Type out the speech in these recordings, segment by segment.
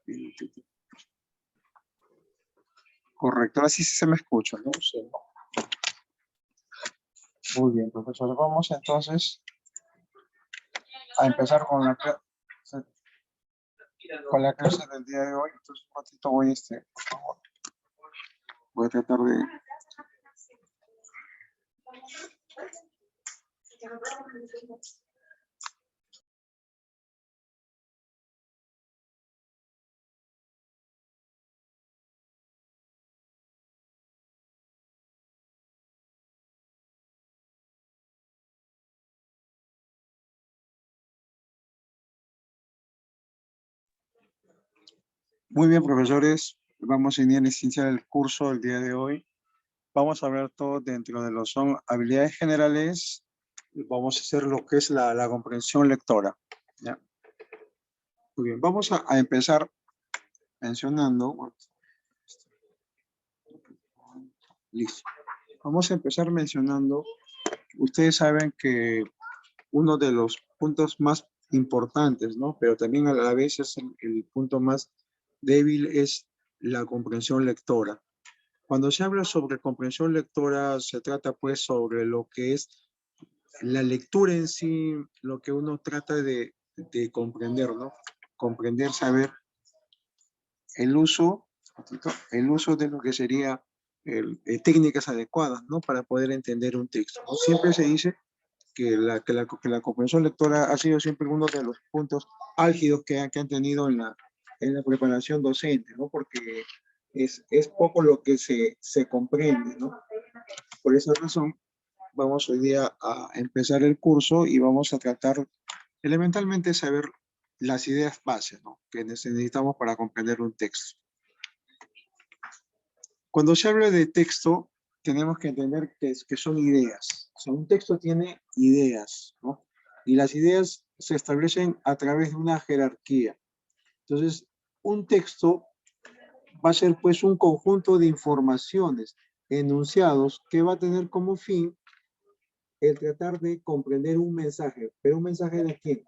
Minutito. Correcto, ahora sí se me escucha, ¿no? Sí. Muy bien, profesor. Vamos entonces a empezar con la clase del día de hoy. Entonces, un ratito voy, por favor. Voy a tratar de... Muy bien, profesores. Vamos a iniciar el curso el día de hoy. Vamos a ver todo dentro de lo que son habilidades generales. Vamos a hacer lo que es la comprensión lectora. ¿Ya? Muy bien, vamos a empezar mencionando. Listo. Vamos a empezar mencionando. Ustedes saben que uno de los puntos más importantes, ¿no? Pero también a la vez es el punto más débil es la comprensión lectora. Cuando se habla sobre comprensión lectora, se trata pues sobre lo que es la lectura en sí, lo que uno trata de comprender, ¿no? Comprender, saber el uso de lo que sería técnicas adecuadas, ¿no? Para poder entender un texto, ¿no? Siempre se dice que la comprensión lectora ha sido siempre uno de los puntos álgidos que han tenido en la preparación docente, ¿no? Porque es poco lo que se comprende, ¿no? Por esa razón, vamos hoy día a empezar el curso y vamos a tratar elementalmente saber las ideas bases, ¿no? Que necesitamos para comprender un texto. Cuando se habla de texto, tenemos que entender que son ideas. O sea, un texto tiene ideas, ¿no? Y las ideas se establecen a través de una jerarquía. Entonces, un texto va a ser pues un conjunto de informaciones, enunciados, que va a tener como fin el tratar de comprender un mensaje. ¿Pero un mensaje de quién?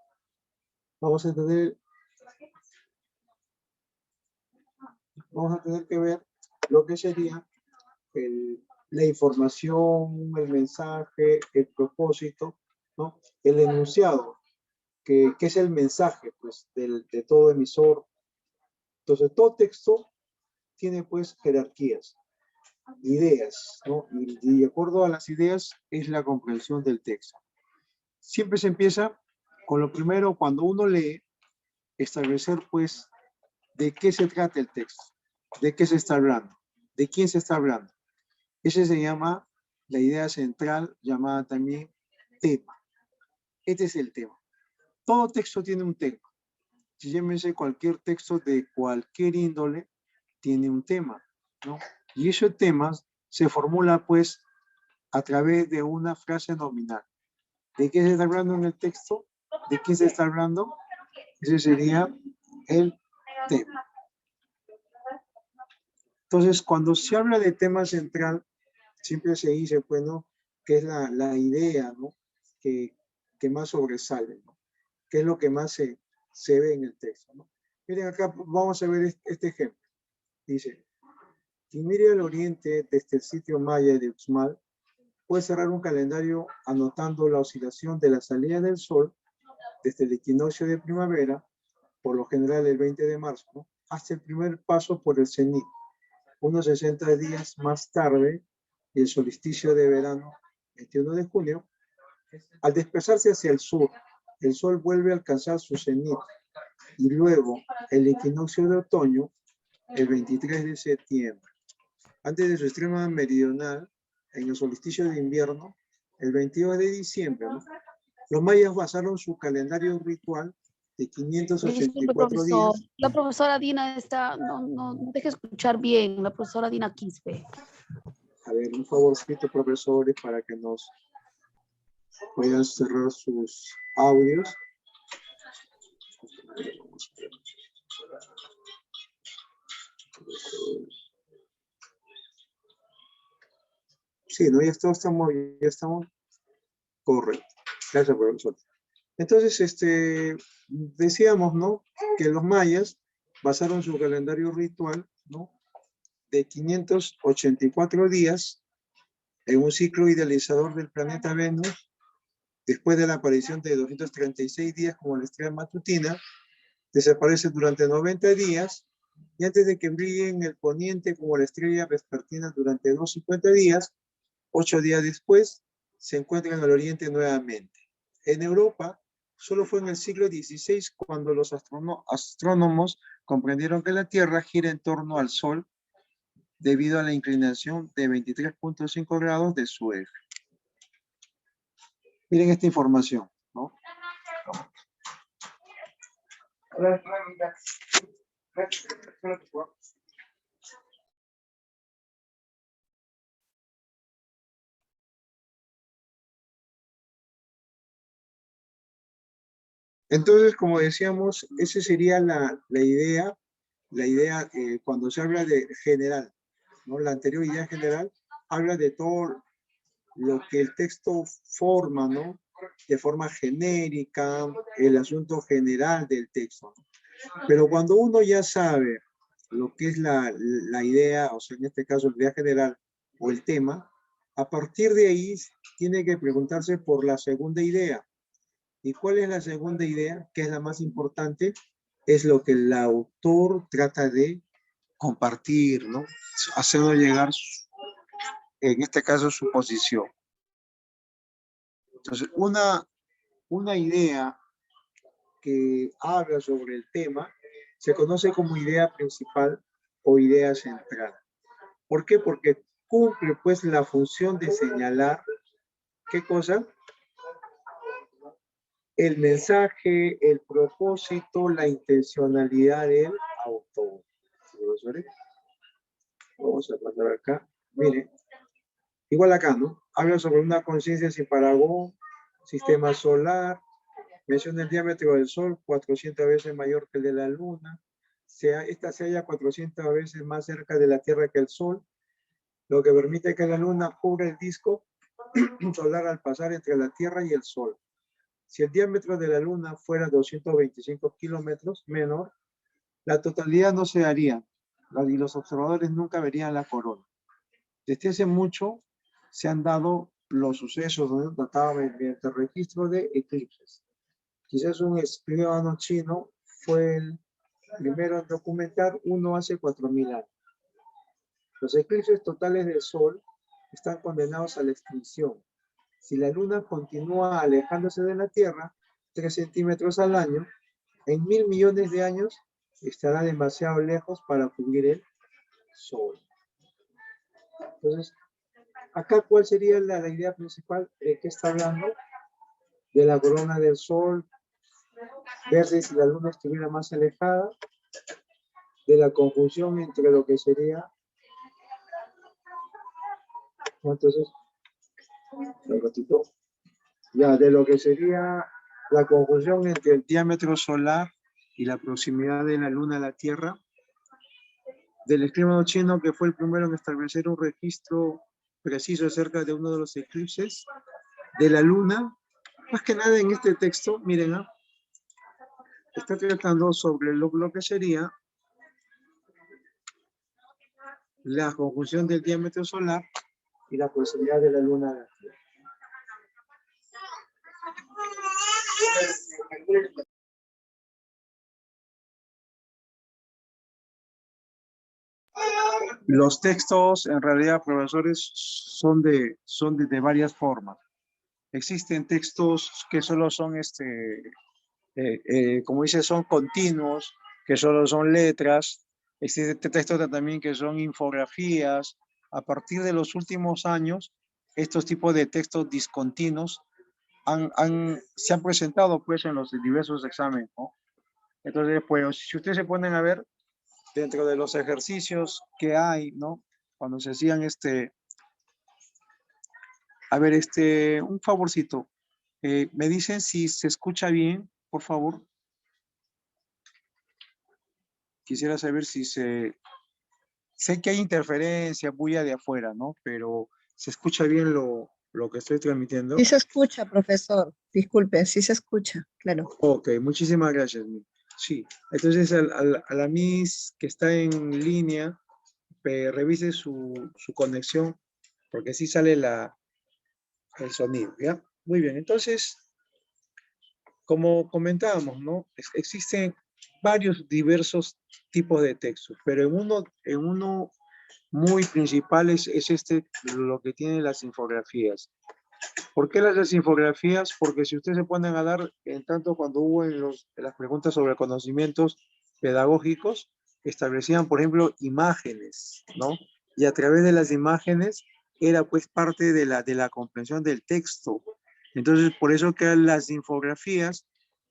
Vamos a tener que ver lo que sería la información, el mensaje, el propósito, ¿no? El enunciado, que es el mensaje, pues, de todo emisor. Entonces, todo texto tiene, pues, jerarquías, ideas, ¿no? Y de acuerdo a las ideas es la comprensión del texto. Siempre se empieza con lo primero, cuando uno lee, establecer, pues, de qué se trata el texto, de qué se está hablando, de quién se está hablando. Ese se llama la idea central, llamada también tema. Este es el tema. Todo texto tiene un tema. Si llámese cualquier texto de cualquier índole, tiene un tema, ¿no? Y ese tema se formula, pues, a través de una frase nominal. ¿De qué se está hablando en el texto? ¿De quién se está hablando? Ese sería el tema. Entonces, cuando se habla de tema central, siempre se dice, bueno, que es la idea, ¿no? Que más sobresale, ¿no? Que es lo que más se ve en el texto, ¿no? Miren, acá vamos a ver este ejemplo. Dice, quien mire al oriente desde el sitio maya de Uxmal puede cerrar un calendario anotando la oscilación de la salida del sol desde el equinoccio de primavera, por lo general el 20 de marzo, ¿no? Hasta el primer paso por el cenit, unos 60 días más tarde, el solsticio de verano, 21 de junio, al desplazarse hacia el sur, el sol vuelve a alcanzar su cenit y luego el equinoccio de otoño, el 23 de septiembre. Antes de su extrema meridional, en el solsticio de invierno, el 22 de diciembre, ¿no? Los mayas basaron su calendario ritual de Disculpe, 584 profesor. días. La profesora Dina está, no deja escuchar bien, la profesora Dina Quispe. A ver, un favorcito, profesores, para que nos puedan cerrar sus audios. Sí, ¿no? Ya estamos correcto. Gracias, profesor. Entonces, decíamos, ¿no? Que los mayas basaron su calendario ritual, ¿no?, de 584 días en un ciclo idealizador del planeta Venus, después de la aparición de 236 días como la estrella matutina, desaparece durante 90 días, y antes de que brille en el poniente como la estrella vespertina durante 250 días, 8 días después, se encuentra en el oriente nuevamente. En Europa, solo fue en el siglo XVI cuando los astrónomos comprendieron que la Tierra gira en torno al Sol debido a la inclinación de 23.5 grados de su eje. Miren esta información, ¿no? Entonces, como decíamos, esa sería la idea cuando se habla de general, ¿no? La anterior idea general habla de todo lo que el texto forma, ¿no?, de forma genérica, el asunto general del texto. Pero cuando uno ya sabe lo que es la idea, o sea, en este caso la idea general o el tema, a partir de ahí tiene que preguntarse por la segunda idea. ¿Y cuál es la segunda idea? Que es la más importante, es lo que el autor trata de compartir, ¿no? Hacernos llegar, en este caso, su posición. Entonces, una idea que habla sobre el tema se conoce como idea principal o idea central. ¿Por qué? Porque cumple, pues, la función de señalar, ¿qué cosa? El mensaje, el propósito, la intencionalidad del autor. Vamos a pasar acá. Mire, igual acá, ¿no? Habla sobre una conciencia sin parangón, sistema solar, menciona el diámetro del Sol 400 veces mayor que el de la Luna. Esta se halla 400 veces más cerca de la Tierra que el Sol, lo que permite que la Luna cubra el disco solar al pasar entre la Tierra y el Sol. Si el diámetro de la Luna fuera 225 kilómetros menor, la totalidad no se daría y los observadores nunca verían la corona. Desde hace mucho se han dado los sucesos, ¿no?, datados mediante el registro de eclipses. Quizás un escribano chino fue el primero en documentar uno hace 4000 años. Los eclipses totales del Sol están condenados a la extinción. Si la Luna continúa alejándose de la Tierra 3 centímetros al año, en 1000 millones de años estará demasiado lejos para cubrir el Sol. Entonces, acá, ¿cuál sería la idea principal? ¿De qué está hablando? De la corona del Sol, ver si la Luna estuviera más alejada, de la conjunción entre lo que sería, entonces, ya, de lo que sería la conjunción entre el diámetro solar y la proximidad de la Luna a la Tierra, del escribano chino que fue el primero en establecer un registro preciso acerca de uno de los eclipses, de la Luna, más que nada en este texto, miren, ¿no?, está tratando sobre lo que sería la conjunción del diámetro solar y la proximidad de la Luna a la Tierra. Los textos, en realidad, profesores, son de varias formas. Existen textos que solo son, como dice, son continuos, que solo son letras. Existen textos también que son infografías. A partir de los últimos años, estos tipos de textos discontinuos se han presentado, pues, en los diversos exámenes, ¿no? Entonces, pues, si ustedes se ponen a ver, dentro de los ejercicios que hay, ¿no?, cuando se hacían a ver, un favorcito, me dicen si se escucha bien, por favor. Quisiera saber si sé que hay interferencia, bulla de afuera, ¿no? Pero ¿se escucha bien lo que estoy transmitiendo? Sí se escucha, profesor. Disculpe, sí se escucha, claro. Ok, muchísimas gracias. Sí, entonces a la Miss que está en línea, revise su conexión, porque sí sale el sonido, ¿ya? Muy bien, entonces, como comentábamos, ¿no? Existen varios diversos tipos de textos, pero en uno muy principal es este, lo que tienen las infografías. ¿Por qué las infografías? Porque si ustedes se ponen a dar, en tanto cuando hubo en las preguntas sobre conocimientos pedagógicos, establecían, por ejemplo, imágenes, ¿no? Y a través de las imágenes era pues parte de la comprensión del texto. Entonces, por eso que las infografías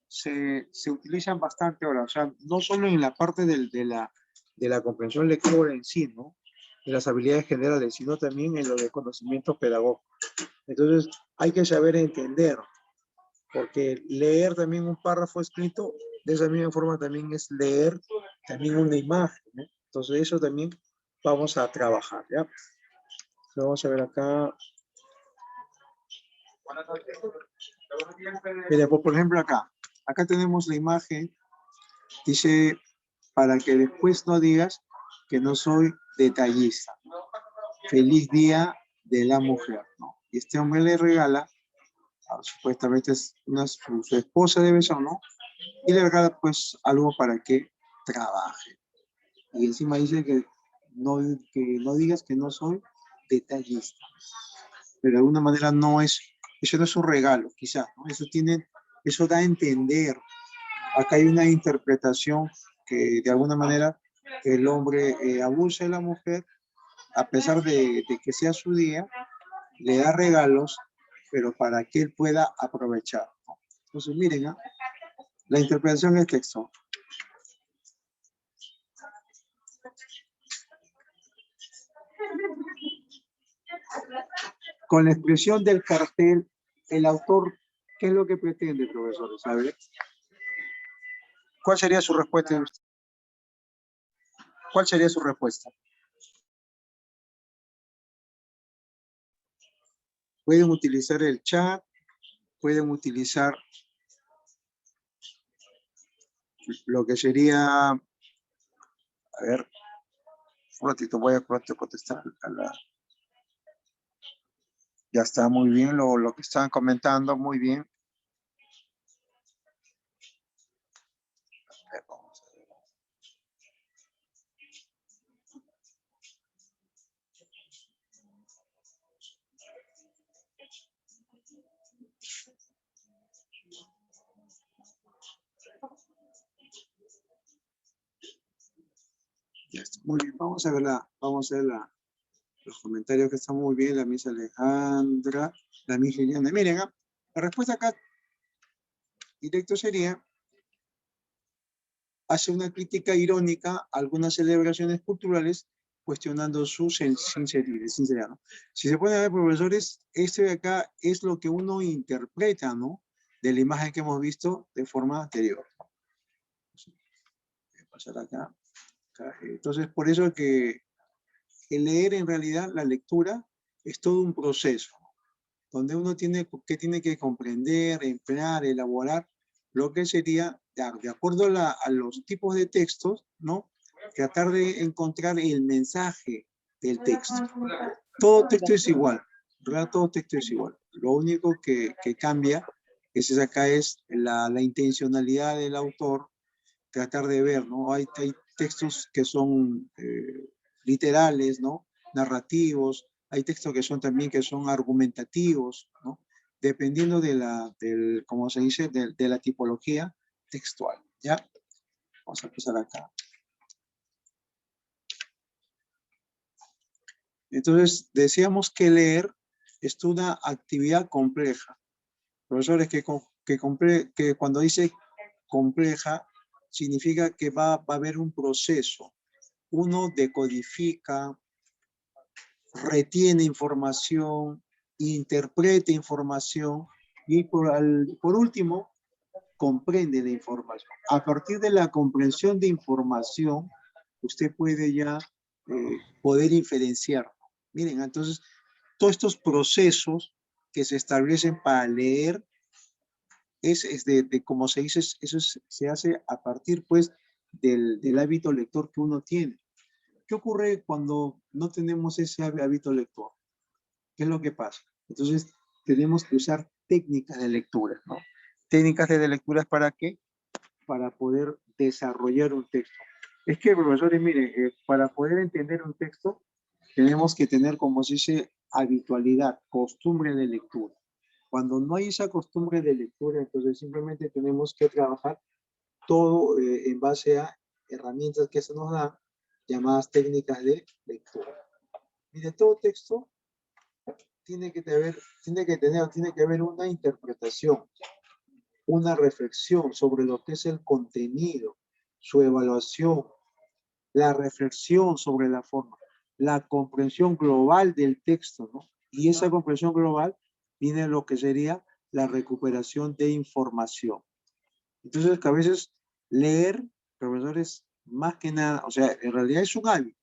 se utilizan bastante ahora, o sea, no solo en la parte de la comprensión lectora en sí, ¿no? De las habilidades generales, sino también en lo de conocimiento pedagógico. Entonces, hay que saber entender, porque leer también un párrafo escrito, de esa misma forma también es leer también una imagen, ¿no? Entonces, eso también vamos a trabajar, ¿ya? Vamos a ver acá. Mira, por ejemplo, acá tenemos la imagen, dice, para que después no digas que no soy detallista. Feliz Día de la Mujer, ¿no? Y este hombre le regala, supuestamente es su esposa debe ser, ¿no? Y le regala pues algo para que trabaje. Y encima dice que no digas que no soy detallista. Pero de alguna manera eso no es un regalo, quizás, ¿no? Eso da a entender. Acá hay una interpretación que de alguna manera el hombre abusa de la mujer, a pesar de que sea su día, le da regalos, pero para que él pueda aprovechar, ¿no? Entonces, miren, ¿eh? La interpretación del texto. Con la expresión del cartel, el autor, ¿qué es lo que pretende, profesor? ¿Sabe? ¿Cuál sería su respuesta? ¿Cuál sería su respuesta? Pueden utilizar el chat, pueden utilizar lo que sería, a ver, un ratito voy a contestar ya está muy bien lo que estaban comentando, muy bien. A ver, vamos a ver. Ya está, muy bien, vamos a ver los comentarios que están muy bien, la Miss Alejandra, la Miss Liliana. Miren, la respuesta acá directo sería, hace una crítica irónica a algunas celebraciones culturales cuestionando su sinceridad, ¿no? Si se puede ver, profesores, este de acá es lo que uno interpreta, ¿no? De la imagen que hemos visto de forma anterior. Voy a pasar acá. Entonces, por eso que el leer en realidad, la lectura, es todo un proceso, donde uno tiene que comprender, emplear, elaborar lo que sería, de acuerdo a los tipos de textos, ¿no? Tratar de encontrar el mensaje del texto. Todo texto es igual, ¿verdad? Todo texto es igual. Lo único que cambia acá es la intencionalidad del autor, tratar de ver, ¿no? Hay textos que son literales, ¿no? Narrativos, hay textos que son también argumentativos, ¿no? Dependiendo como se dice, de la tipología textual, ¿ya? Vamos a empezar acá. Entonces, decíamos que leer es una actividad compleja. Profesores, que cuando dice compleja, significa que va a haber un proceso. Uno decodifica, retiene información, interpreta información y por último, comprende la información. A partir de la comprensión de información, usted puede ya poder inferenciar. Miren, entonces, todos estos procesos que se establecen para leer como se dice, se hace a partir, pues, del hábito lector que uno tiene. ¿Qué ocurre cuando no tenemos ese hábito lector? ¿Qué es lo que pasa? Entonces, tenemos que usar técnicas de lectura, ¿no? ¿Técnicas de lectura para qué? Para poder desarrollar un texto. Es que, profesores, miren, para poder entender un texto, tenemos que tener, como se dice, habitualidad, costumbre de lectura. Cuando no hay esa costumbre de lectura, entonces simplemente tenemos que trabajar todo en base a herramientas que se nos dan, llamadas técnicas de lectura. Y de todo texto tiene que haber una interpretación, una reflexión sobre lo que es el contenido, su evaluación, la reflexión sobre la forma, la comprensión global del texto, ¿no? Y esa comprensión global viene lo que sería la recuperación de información. Entonces, que a veces leer, profesores, más que nada, o sea, en realidad es un hábito,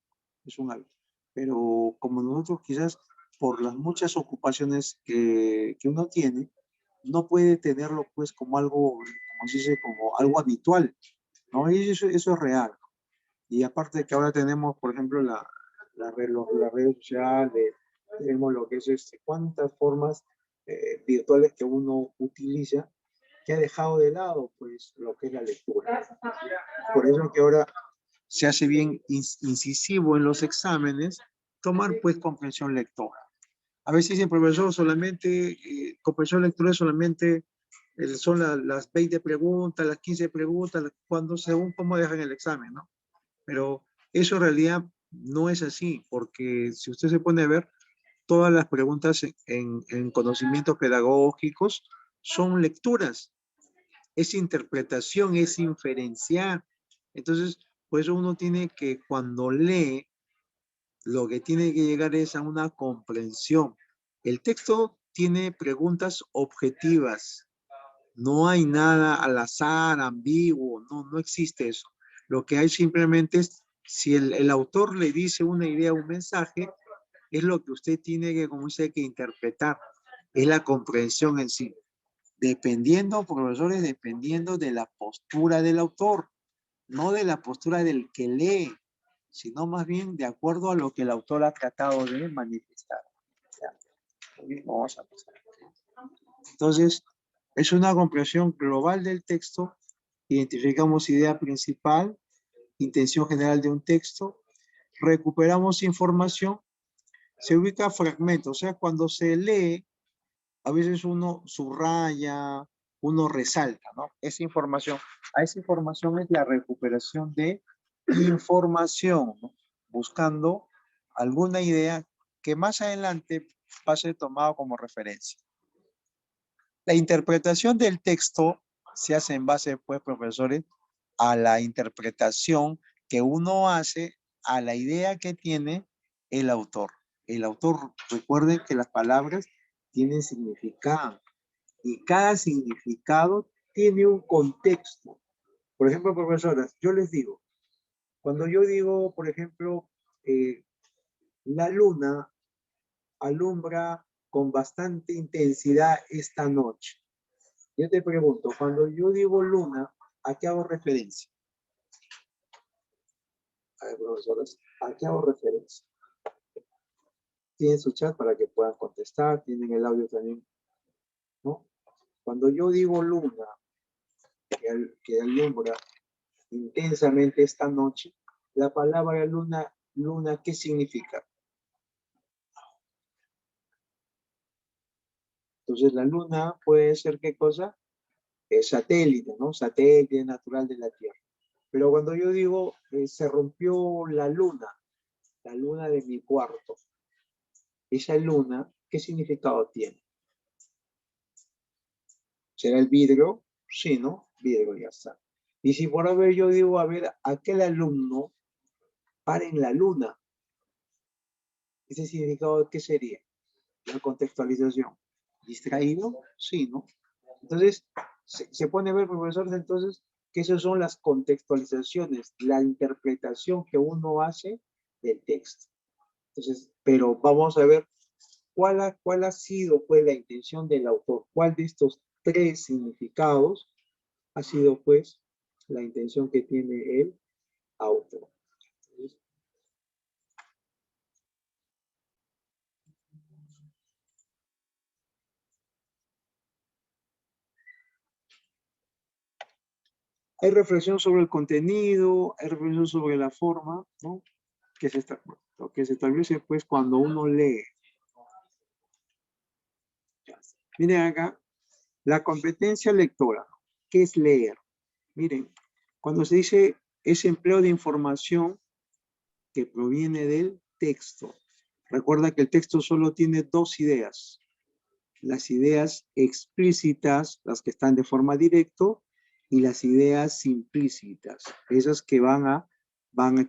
pero como nosotros quizás por las muchas ocupaciones que uno tiene, no puede tenerlo pues como algo, como se dice, como algo habitual, ¿no? Y eso es real. Y aparte de que ahora tenemos, por ejemplo, las redes sociales, tenemos lo que es cuántas formas virtuales que uno utiliza, que ha dejado de lado pues lo que es la lectura. Por eso que ahora se hace bien incisivo en los exámenes tomar pues comprensión lectora. A veces dicen, profesor, solamente, comprensión lectora solamente son las 20 preguntas, las 15 preguntas, cuando según cómo dejan el examen, ¿no? Pero eso en realidad no es así, porque si usted se pone a ver, todas las preguntas en conocimientos pedagógicos son lecturas, es interpretación, es inferenciar. Entonces, por eso uno tiene que, cuando lee, lo que tiene que llegar es a una comprensión. El texto tiene preguntas objetivas, no hay nada al azar, ambiguo, no existe eso. Lo que hay simplemente es, si el autor le dice una idea, un mensaje, es lo que usted tiene que, como dice, que interpretar, es la comprensión en sí. Dependiendo, profesores, dependiendo de la postura del autor, no de la postura del que lee, sino más bien de acuerdo a lo que el autor ha tratado de manifestar. Ya. Vamos a pasar. Entonces, es una comprensión global del texto, identificamos idea principal, intención general de un texto, recuperamos información, se ubica fragmentos, o sea, cuando se lee, a veces uno subraya, uno resalta, ¿no? Esa información, a esa información es la recuperación de información, ¿no? Buscando alguna idea que más adelante va a ser tomado como referencia. La interpretación del texto se hace en base, pues, profesores, a la interpretación que uno hace a la idea que tiene el autor. El autor, recuerden que las palabras tienen significado y cada significado tiene un contexto. Por ejemplo, profesoras, yo les digo, cuando yo digo, por ejemplo, la luna alumbra con bastante intensidad esta noche. Yo te pregunto, cuando yo digo luna, ¿a qué hago referencia? A ver, profesores, ¿a qué hago referencia? Tienen su chat para que puedan contestar, tienen el audio también, ¿no? Cuando yo digo luna, que alumbra intensamente esta noche, la palabra luna, ¿qué significa? Entonces la luna puede ser ¿qué cosa? Es satélite, ¿no? Satélite natural de la Tierra. Pero cuando yo digo se rompió la luna de mi cuarto, esa luna, ¿qué significado tiene? ¿Será el vidrio? Sí, ¿no? Vidrio, ya está. Y si por haber yo digo, a ver, aquel alumno para en la luna, ¿ese significado qué sería? La contextualización. ¿Distraído? Sí, ¿no? Entonces, se pone a ver, profesores, entonces, que esas son las contextualizaciones, la interpretación que uno hace del texto. Entonces, pero vamos a ver cuál ha sido pues, la intención del autor, cuál de estos 3 significados ha sido pues la intención que tiene el autor. Hay reflexión sobre el contenido, hay reflexión sobre la forma, ¿no? Que se establece pues cuando uno lee. Miren acá, la competencia lectora. ¿Qué es leer? Miren, cuando se dice ese empleo de información que proviene del texto. Recuerda que el texto solo tiene 2 ideas. Las ideas explícitas, las que están de forma directa, y las ideas implícitas, esas que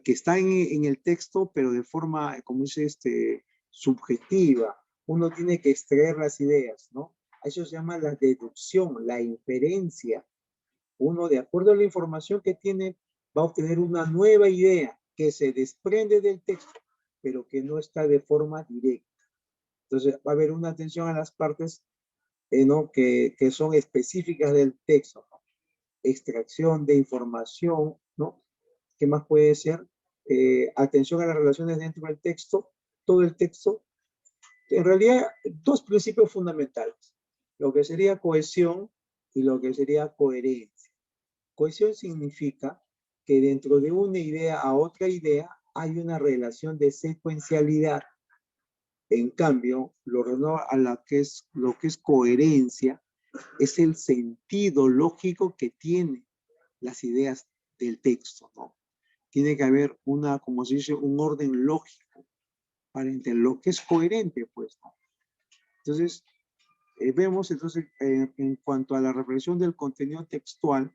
que están en el texto, pero de forma, como dice, subjetiva. Uno tiene que extraer las ideas, ¿no? Eso se llama la deducción, la inferencia. Uno, de acuerdo a la información que tiene, va a obtener una nueva idea que se desprende del texto, pero que no está de forma directa. Entonces, va a haber una atención a las partes ¿no? que son específicas del texto, ¿no? Extracción de información, ¿no? ¿Qué más puede ser? Atención a las relaciones dentro del texto, todo el texto. En realidad, 2 principios fundamentales, lo que sería cohesión y lo que sería coherencia. Cohesión significa que dentro de una idea a otra idea hay una relación de secuencialidad. En cambio, lo que es coherencia es el sentido lógico que tienen las ideas del texto, ¿no? Tiene que haber como se dice, un orden lógico para entender lo que es coherente, pues, ¿no? Entonces, vemos entonces en cuanto a la reflexión del contenido textual,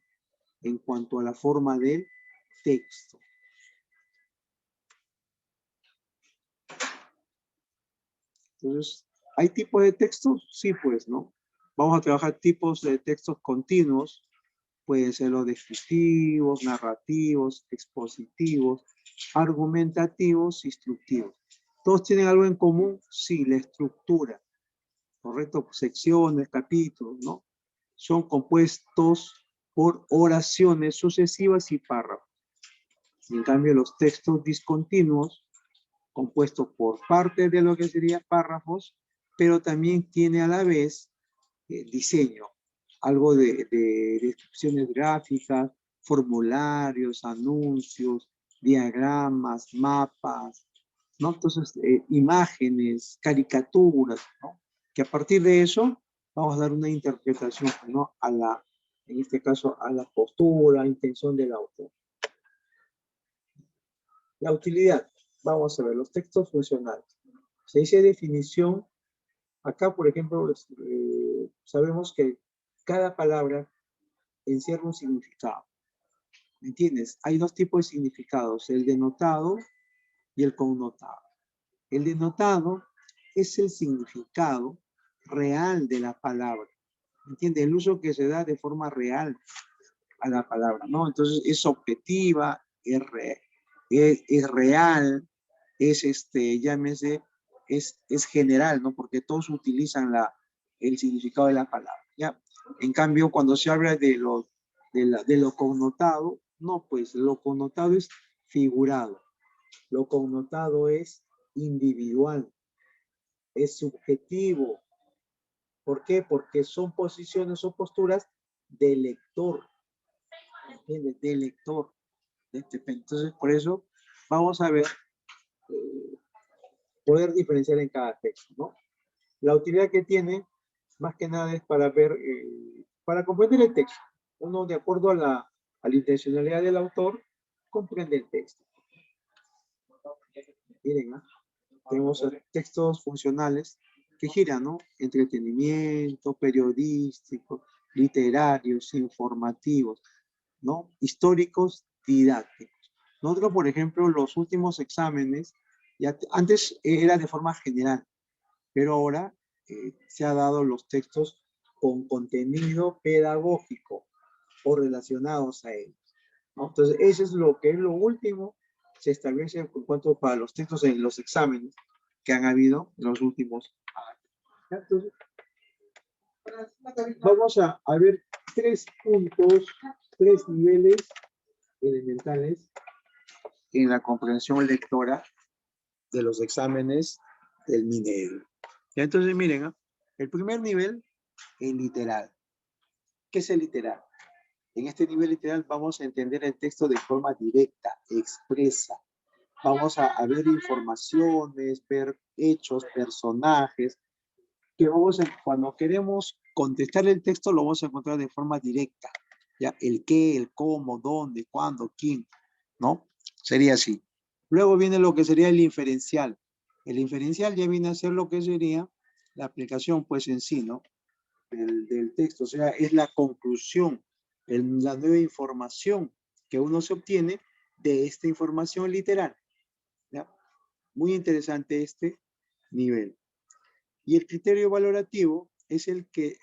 en cuanto a la forma del texto. Entonces, ¿hay tipos de textos? Sí, pues, ¿no? Vamos a trabajar tipos de textos continuos. Pueden ser los descriptivos, narrativos, expositivos, argumentativos, instructivos. ¿Todos tienen algo en común? Sí, la estructura. ¿Correcto? Secciones, capítulos, ¿no? Son compuestos por oraciones sucesivas y párrafos. En cambio, los textos discontinuos, compuestos por parte de lo que serían párrafos, pero también tiene a la vez diseño, algo de descripciones gráficas, formularios, anuncios, diagramas, mapas, ¿no? Entonces, imágenes, caricaturas, ¿no? Que a partir de eso vamos a dar una interpretación, ¿no? En este caso, a la postura, intención del autor. La utilidad. Vamos a ver los textos funcionales. Se dice definición. Acá, por ejemplo, sabemos que cada palabra encierra un significado. ¿Me entiendes? Hay 2 tipos de significados, el denotado y el connotado. El denotado es el significado real de la palabra. ¿Me entiendes? El uso que se da de forma real a la palabra, ¿no? Entonces es objetiva, es real, llámese, es general, ¿no? Porque todos utilizan el significado de la palabra, ¿ya? En cambio, cuando se habla de lo connotado, no, pues lo connotado es figurado, lo connotado es individual, es subjetivo. ¿Por qué? Porque son posiciones o posturas del lector, ¿entiendes? Del lector. Entonces, por eso vamos a ver, poder diferenciar en cada texto, ¿no? La utilidad que tiene, más que nada, es para ver, para comprender el texto. Uno, de acuerdo a la intencionalidad del autor, comprende el texto. Miren, ¿no? Tenemos textos funcionales que giran, ¿no? Entretenimiento, periodístico, literarios, informativos, ¿no? Históricos, didácticos. Nosotros, por ejemplo, los últimos exámenes, antes era de forma general, pero ahora se ha dado los textos con contenido pedagógico o relacionados a ellos, ¿no? Entonces, eso es lo que es lo último se establece en cuanto para los textos en los exámenes que han habido en los últimos años. Entonces, Vamos a ver 3 puntos, 3 niveles elementales en la comprensión lectora de los exámenes del Minedu. Y entonces miren, ¿eh? El primer nivel, el literal. ¿Qué es el literal? En este nivel literal vamos a entender el texto de forma directa, expresa. Vamos a ver informaciones, ver hechos, personajes, que cuando queremos contestar el texto lo vamos a encontrar de forma directa. ¿Ya? El qué, el cómo, dónde, cuándo, quién, ¿no? Sería así. Luego viene lo que sería el inferencial. El inferencial ya viene a ser lo que sería la aplicación, pues en sí, ¿no? Del texto, o sea, es la conclusión, la nueva información que uno se obtiene de esta información literal. ¿Ya? Muy interesante este nivel. Y el criterio valorativo es el que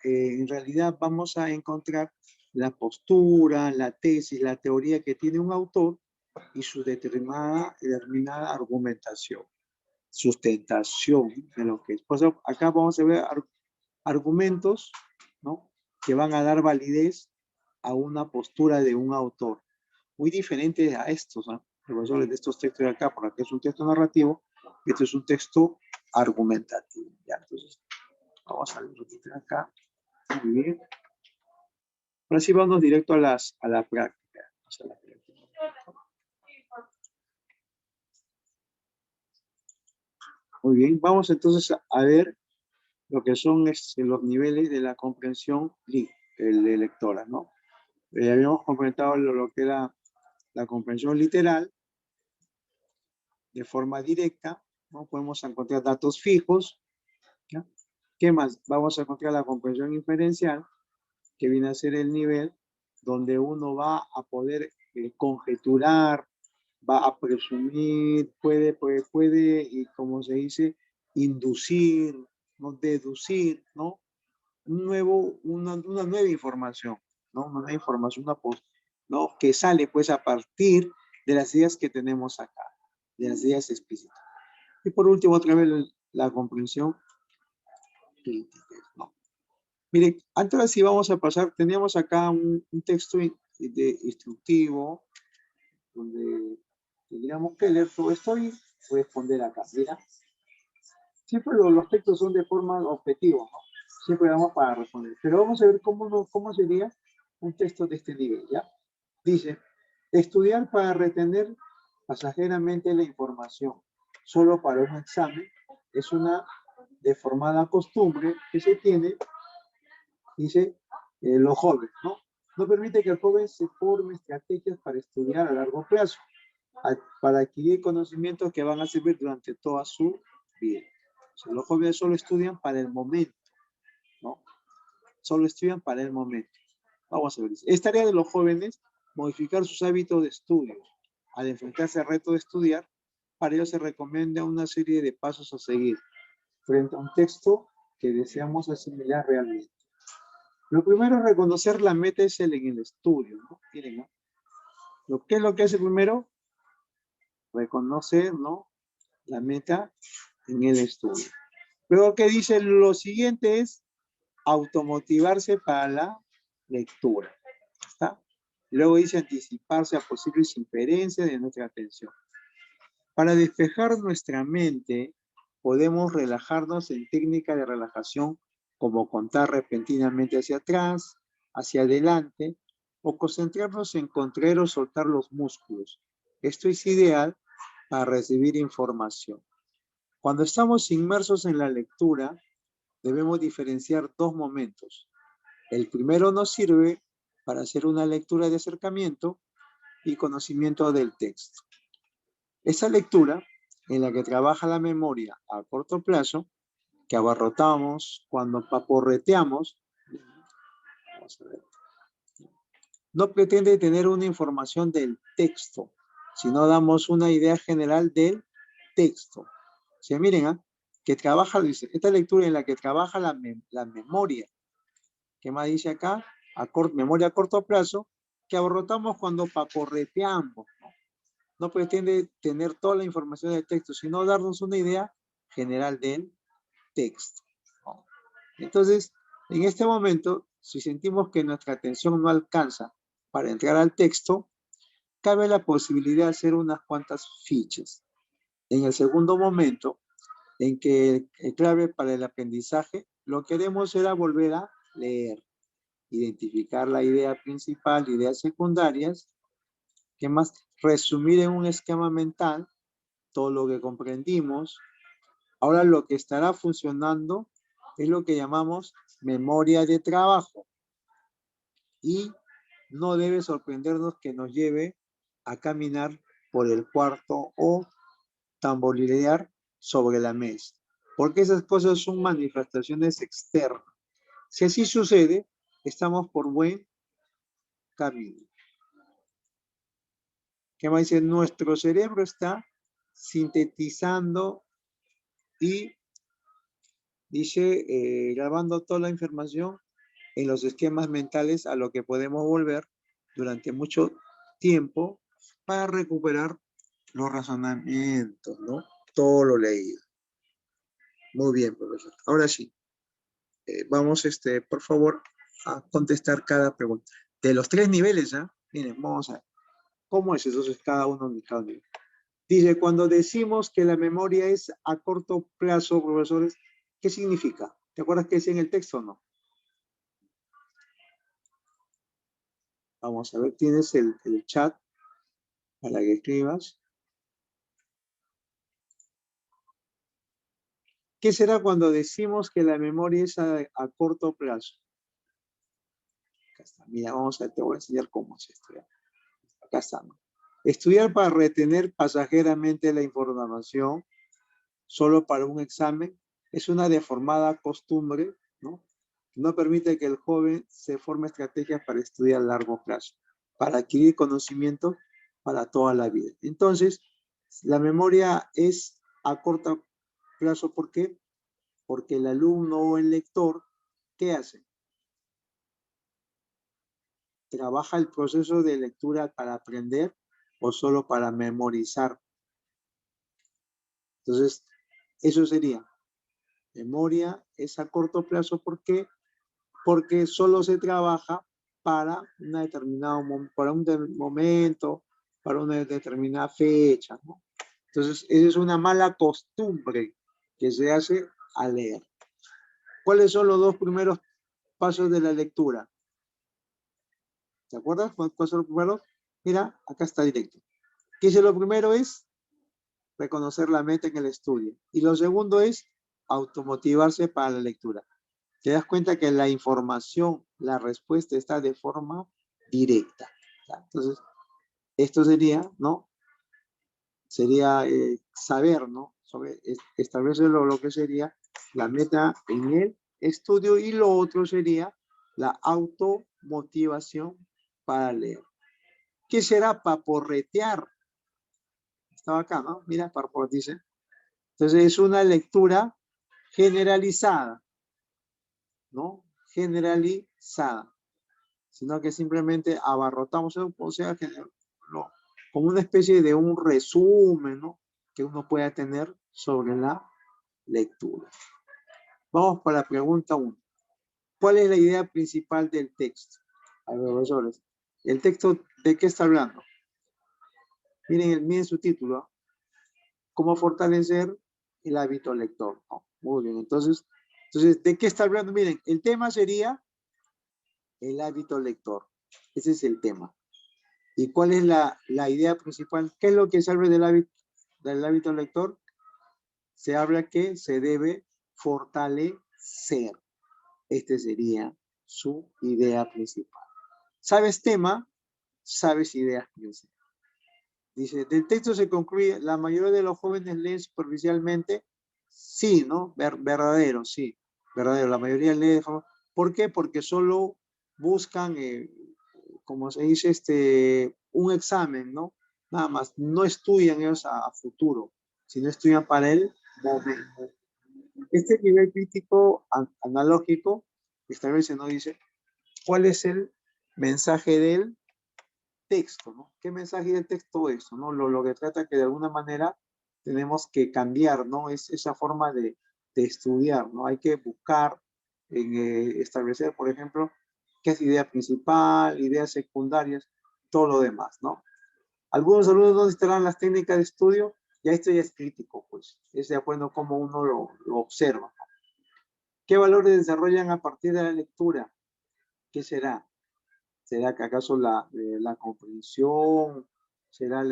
en realidad vamos a encontrar la postura, la tesis, la teoría que tiene un autor y su determinada argumentación, sustentación de lo que es. Por eso acá vamos a ver argumentos, ¿no? Que van a dar validez a una postura de un autor. Muy diferente a estos, ¿no? Profesores de estos textos de acá, porque es un texto narrativo, este es un texto argumentativo. ¿Ya? Entonces, vamos a ver acá. Muy bien. Ahora sí vamos directo a la práctica. Muy bien, vamos entonces a ver lo que son los niveles de la comprensión de lectora, ¿no? Habíamos comentado lo que era la comprensión literal de forma directa, ¿no? Podemos encontrar datos fijos, ¿ya? ¿Qué más? Vamos a encontrar la comprensión inferencial, que viene a ser el nivel donde uno va a poder conjeturar, va a presumir, puede, y como se dice, inducir, ¿no? Deducir, ¿no? Una nueva información, ¿no? Una nueva información, ¿no? Que sale pues a partir de las ideas que tenemos acá, de las ideas explícitas. Y por último, otra vez la comprensión crítica, ¿no? Miren, antes sí vamos a pasar, teníamos acá un texto instructivo, donde tendríamos que leer todo esto y responder acá. Mira, siempre los textos son de forma objetiva, ¿no? Siempre vamos para responder. Pero vamos a ver cómo sería un texto de este nivel, ¿ya? Dice, estudiar para retener pasajeramente la información solo para un examen es una deformada costumbre que se tiene, dice, los jóvenes, ¿no? No permite que el joven se forme estrategias para estudiar a largo plazo, para adquirir conocimientos que van a servir durante toda su vida. O sea, los jóvenes solo estudian para el momento, ¿no? Solo estudian para el momento. Vamos a ver. Es tarea de los jóvenes modificar sus hábitos de estudio. Al enfrentarse al reto de estudiar, para ello se recomienda una serie de pasos a seguir frente a un texto que deseamos asimilar realmente. Lo primero es reconocer la meta en el estudio, ¿no? Miren, ¿no? ¿Qué es lo que hace primero? Reconocer, ¿no? La meta en el estudio. Luego, ¿qué dice? Lo siguiente es automotivarse para la lectura. ¿Está? Luego dice anticiparse a posibles inferencias de nuestra atención. Para despejar nuestra mente, podemos relajarnos en técnicas de relajación como contar repentinamente hacia atrás, hacia adelante, o concentrarnos en contraer o soltar los músculos. Esto es ideal para recibir información. Cuando estamos inmersos en la lectura, debemos diferenciar dos momentos. El primero nos sirve para hacer una lectura de acercamiento y conocimiento del texto. Esa lectura, en la que trabaja la memoria a corto plazo, que abarrotamos cuando paporreteamos, vamos a ver, no pretende tener una información del texto, sino damos una idea general del texto. O sea, miren, que trabaja, dice, esta lectura en la que trabaja la memoria. ¿Qué más dice acá? Memoria a corto plazo, que abarrotamos cuando paporreteamos, ¿no? No pretende tener toda la información del texto, sino darnos una idea general del texto, ¿no? Entonces, en este momento, si sentimos que nuestra atención no alcanza para entrar al texto, cabe la posibilidad de hacer unas cuantas fichas. En el segundo momento, en que el clave para el aprendizaje, lo que queremos era volver a leer, identificar la idea principal, ideas secundarias, ¿qué más? Resumir en un esquema mental todo lo que comprendimos. Ahora lo que estará funcionando es lo que llamamos memoria de trabajo. Y no debe sorprendernos que nos lleve a caminar por el cuarto o tamborilear sobre la mesa, porque esas cosas son manifestaciones externas. Si así sucede, estamos por buen camino. ¿Qué más dice? Nuestro cerebro está sintetizando y dice, grabando toda la información en los esquemas mentales a lo que podemos volver durante mucho tiempo para recuperar los razonamientos, ¿no? Todo lo leído. Muy bien, profesor. Ahora sí, vamos, por favor, a contestar cada pregunta. De los 3 niveles, ¿ah? Miren, vamos a ver. ¿Cómo es entonces cada uno de cada nivel? Dice, cuando decimos que la memoria es a corto plazo, profesores, ¿qué significa? ¿Te acuerdas qué decía en el texto o no? Vamos a ver, tienes el chat para que escribas. ¿Qué será cuando decimos que la memoria es a corto plazo? Acá está. Mira, vamos a ver, te voy a enseñar cómo es esto. Acá está, ¿no? Estudiar para retener pasajeramente la información solo para un examen es una deformada costumbre, ¿no? No permite que el joven se forme estrategias para estudiar a largo plazo, para adquirir conocimiento para toda la vida. Entonces, la memoria es a corto plazo, ¿por qué? Porque el alumno o el lector, ¿qué hace? ¿Trabaja el proceso de lectura para aprender o solo para memorizar? Entonces, eso sería. Memoria es a corto plazo, ¿por qué? Porque solo se trabaja para, para un momento, para una determinada fecha, ¿no? Entonces, esa es una mala costumbre que se hace al leer. ¿Cuáles son los 2 primeros pasos de la lectura? ¿Te acuerdas? ¿Cuáles son los primeros? Mira, acá está directo. ¿Qué es lo primero? Es reconocer la meta en el estudio. Y lo segundo es automotivarse para la lectura. Te das cuenta que la información, la respuesta está de forma directa. Entonces, esto sería, ¿no? Sería saber, ¿no? Sobre establecer lo que sería la meta en el estudio y lo otro sería la automotivación para leer. ¿Qué será paporretear? Estaba acá, ¿no? Mira, paporretear dice. Entonces, es una lectura generalizada, ¿no? Generalizada, sino que simplemente abarrotamos, o sea, no, como una especie de un resumen, ¿no? Que uno pueda tener sobre la lectura. Vamos para la pregunta 1. ¿Cuál es la idea principal del texto? A ver, profesores, ¿el texto de qué está hablando? Miren su título, ¿cómo fortalecer el hábito lector? Oh, muy bien, entonces, ¿de qué está hablando? Miren, el tema sería el hábito lector. Ese es el tema. ¿Y cuál es la idea principal? ¿Qué es lo que se habla del hábito lector? Se habla que se debe fortalecer. Este sería su idea principal. ¿Sabes tema? Sabes ideas principales. Dice, del texto se concluye, la mayoría de los jóvenes leen superficialmente. Sí, ¿no? Verdadero, sí. Verdadero, la mayoría lee de forma... ¿Por qué? Porque solo buscan, como se dice, un examen, ¿no? Nada más. No estudian ellos a futuro, sino estudian para el momento. Este nivel crítico analógico establece, ¿no? Dice, ¿cuál es el mensaje del texto, ¿no? ¿Qué mensaje del texto es? ¿No? Lo que trata que de alguna manera tenemos que cambiar, ¿no? Es esa forma de estudiar, ¿no? Hay que buscar en establecer, por ejemplo, qué es idea principal, ideas secundarias, todo lo demás, ¿no? Algunos alumnos no instalan las técnicas de estudio, ya esto ya es crítico, pues, es de acuerdo a cómo uno lo observa. ¿Qué valores desarrollan a partir de la lectura? ¿Qué será? ¿Será que acaso la comprensión? ¿Será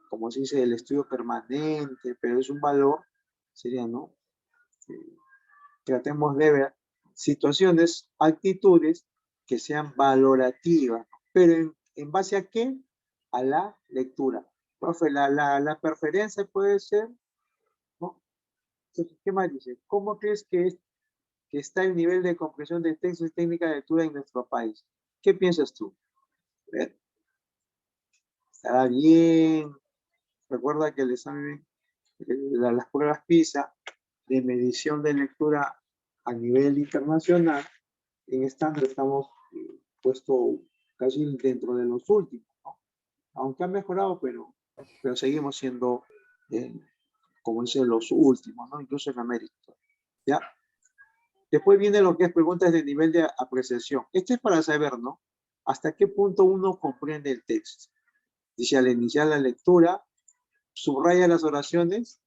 como se dice, el estudio permanente? Pero es un valor, sería, ¿no? Tratemos de ver situaciones, actitudes que sean valorativas, pero en base a qué? A la lectura. Profe, la preferencia puede ser, ¿no? Entonces, ¿qué más dice? ¿Cómo crees que está el nivel de comprensión de textos y técnica de lectura en nuestro país? ¿Qué piensas tú? A ver, ¿estará bien? Recuerda que el examen, las pruebas PISA de medición de lectura a nivel internacional, en estándar estamos puesto casi dentro de los últimos, ¿no? Aunque ha mejorado, pero seguimos siendo, eh, como dice, los últimos, ¿no? Incluso en América. ¿Ya? Después viene lo que es preguntas de nivel de apreciación. Esto es para saber, ¿no? Hasta qué punto uno comprende el texto. Dice, al iniciar la lectura, subraya las oraciones.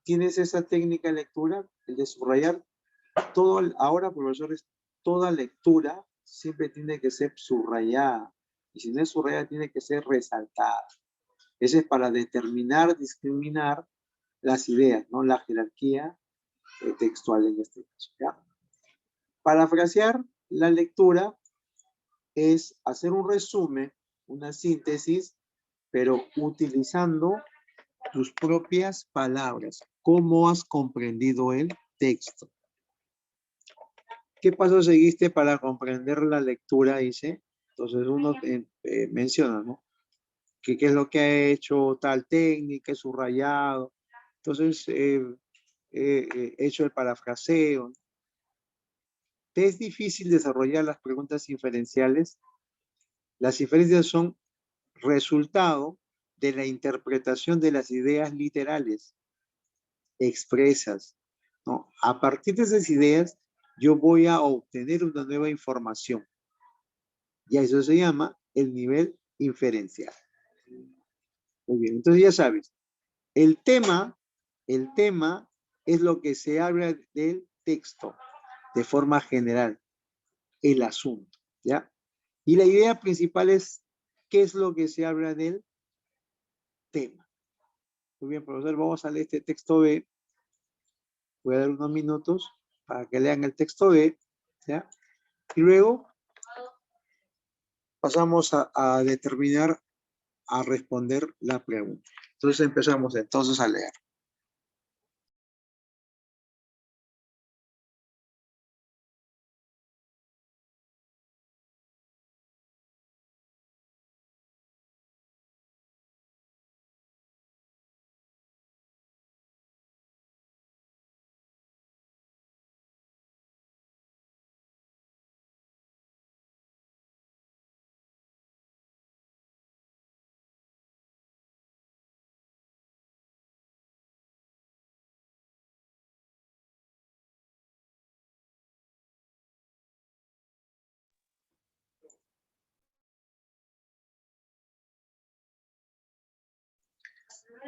¿Tienes esa técnica de lectura? El de subrayar. Ahora, profesores, toda lectura siempre tiene que ser subrayada. Y si no es subrayada, tiene que ser resaltada. Ese es para determinar, discriminar las ideas, ¿no? La jerarquía textual en este caso, ¿ya? Parafrasear la lectura es hacer un resumen, una síntesis, pero utilizando tus propias palabras. ¿Cómo has comprendido el texto? ¿Qué paso seguiste para comprender la lectura? Dice. Entonces uno menciona, ¿no? ¿Qué es lo que ha hecho tal técnica, he subrayado? Entonces, he hecho el parafraseo. ¿Te es difícil desarrollar las preguntas inferenciales? Las inferencias son resultado de la interpretación de las ideas literales expresas, ¿no? A partir de esas ideas, yo voy a obtener una nueva información. Y a eso se llama el nivel inferencial. Muy bien, entonces ya sabes, el tema es lo que se habla del texto de forma general, el asunto, ¿ya? Y la idea principal es qué es lo que se habla del tema. Muy bien, profesor, vamos a leer este texto B. Voy a dar unos minutos para que lean el texto B, ¿ya? Y luego pasamos a determinar, a responder la pregunta. Entonces empezamos entonces a leer.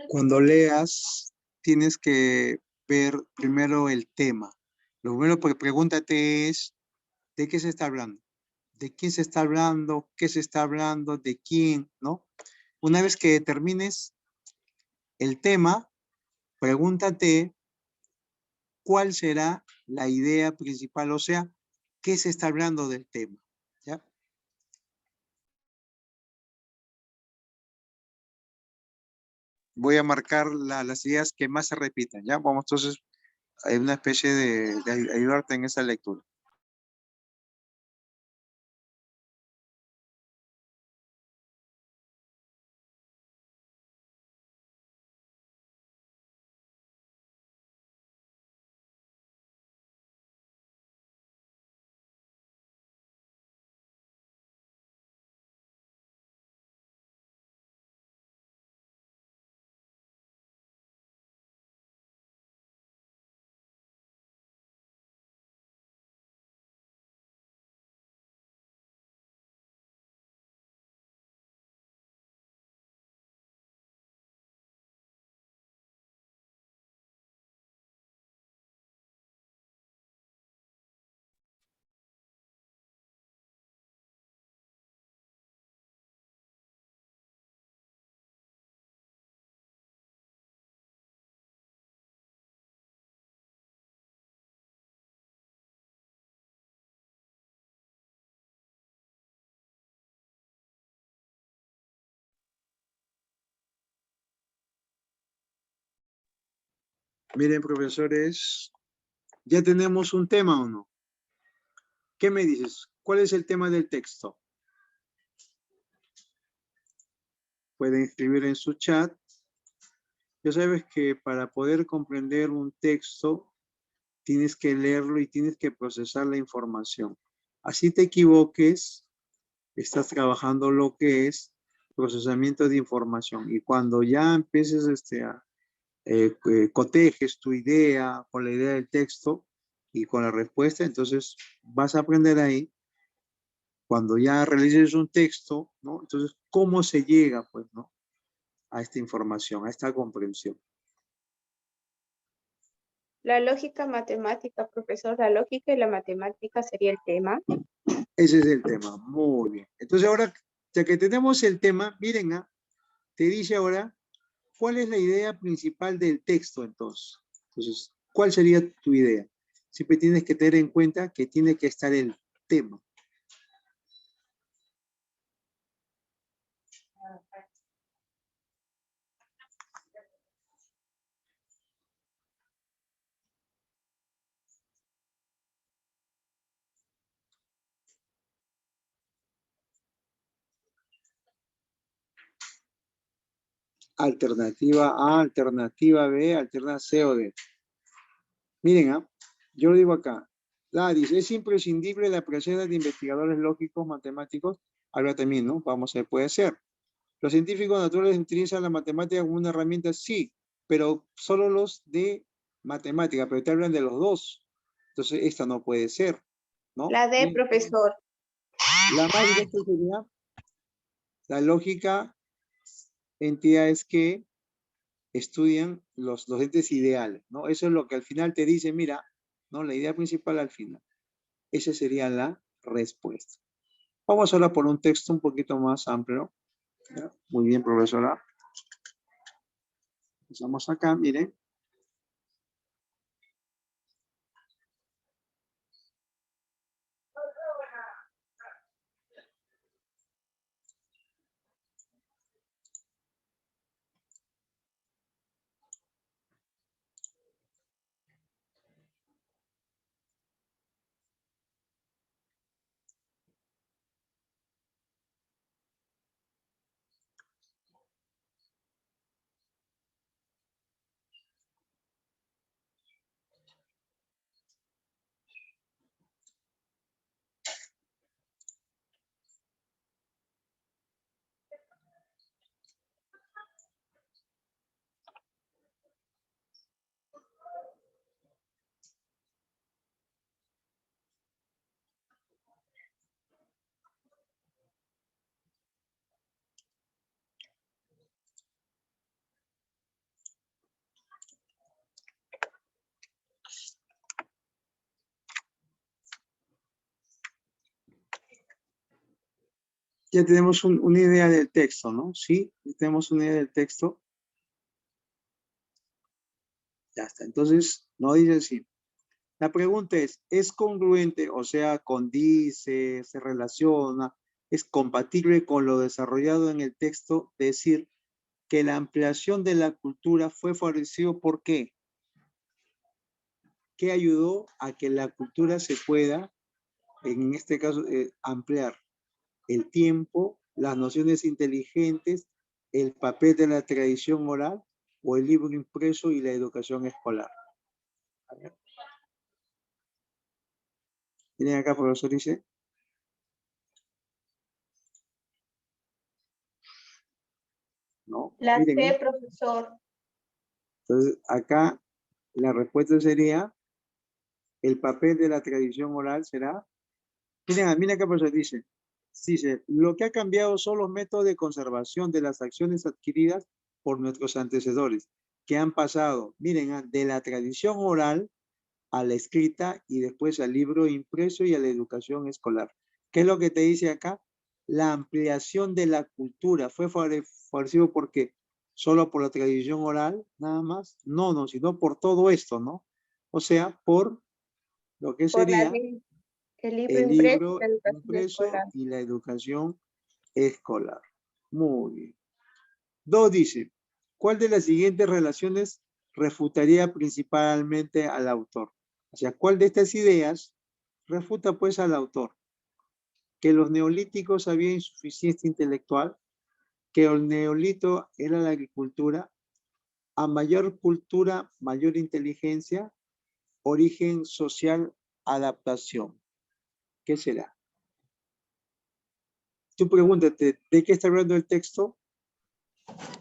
Cuando leas, tienes que ver primero el tema. Lo primero que pregúntate es, ¿de qué se está hablando? ¿De quién se está hablando? ¿Qué se está hablando? ¿De quién? ¿No? Una vez que determines el tema, pregúntate cuál será la idea principal, o sea, ¿qué se está hablando del tema? ¿Ya? Voy a marcar las ideas que más se repitan, ¿ya? Vamos entonces, hay una especie de ayudarte en esa lectura. Miren, profesores, ¿ya tenemos un tema o no? ¿Qué me dices? ¿Cuál es el tema del texto? Pueden escribir en su chat. Ya sabes que para poder comprender un texto, tienes que leerlo y tienes que procesar la información. Así te equivoques, estás trabajando lo que es procesamiento de información. Y cuando ya empieces cotejes tu idea con la idea del texto y con la respuesta, entonces vas a aprender ahí, cuando ya realices un texto, ¿no? Entonces, ¿cómo se llega, pues, ¿no? A esta información, a esta comprensión. La lógica matemática, profesor, la lógica y la matemática sería el tema. Ese es el tema, muy bien. Entonces ahora, ya que tenemos el tema, miren, te dice ahora, ¿cuál es la idea principal del texto entonces? Entonces, ¿cuál sería tu idea? Siempre tienes que tener en cuenta que tiene que estar el tema. Alternativa A, alternativa B, alternativa C o D. Miren, yo lo digo acá. Dice, es imprescindible la presencia de investigadores lógicos, matemáticos. Habla también, ¿no? Vamos a ver, puede ser. Los científicos naturales utilizan la matemática como una herramienta, sí, pero solo los de matemática, pero te hablan de los dos. Entonces, esta no puede ser, ¿no? La D, profesor. La más directa sería la lógica, entidades que estudian los docentes ideales, ¿no? Eso es lo que al final te dice, mira, ¿no? La idea principal al final. Esa sería la respuesta. Vamos ahora por un texto un poquito más amplio. ¿Ya? Muy bien, profesora. Empezamos acá, miren. Ya tenemos una idea del texto, ¿no? Sí, ya tenemos una idea del texto. Ya está. Entonces, no dice así. La pregunta ¿es congruente? O sea, condice, se relaciona, es compatible con lo desarrollado en el texto, decir que la ampliación de la cultura fue favorecido ¿por qué? ¿Qué ayudó a que la cultura se pueda, en este caso, ampliar? El tiempo, las nociones inteligentes, el papel de la tradición oral o el libro impreso y la educación escolar. Miren acá, profesor, dice. No, La miren, C, profesor. entonces acá la respuesta sería el papel de la tradición oral será. Miren acá, profesor, dice, lo que ha cambiado son los métodos de conservación de las acciones adquiridas por nuestros antecesores, que han pasado, miren, de la tradición oral a la escrita y después al libro impreso y a la educación escolar. ¿Qué es lo que te dice acá? La ampliación de la cultura fue favorecido porque solo por la tradición oral, nada más. No, sino por todo esto, ¿no? O sea, por lo que Por sería el libro el impreso y libro la educación impreso escolar. y la educación escolar. Muy bien. 2 dice, ¿cuál de las siguientes relaciones refutaría principalmente al autor? O sea, ¿cuál de estas ideas refuta pues al autor? Que los neolíticos había insuficiencia intelectual, que el neolito era la agricultura, a mayor cultura, mayor inteligencia, origen social, adaptación. ¿Qué será? Tú pregúntate, ¿de qué está hablando el texto?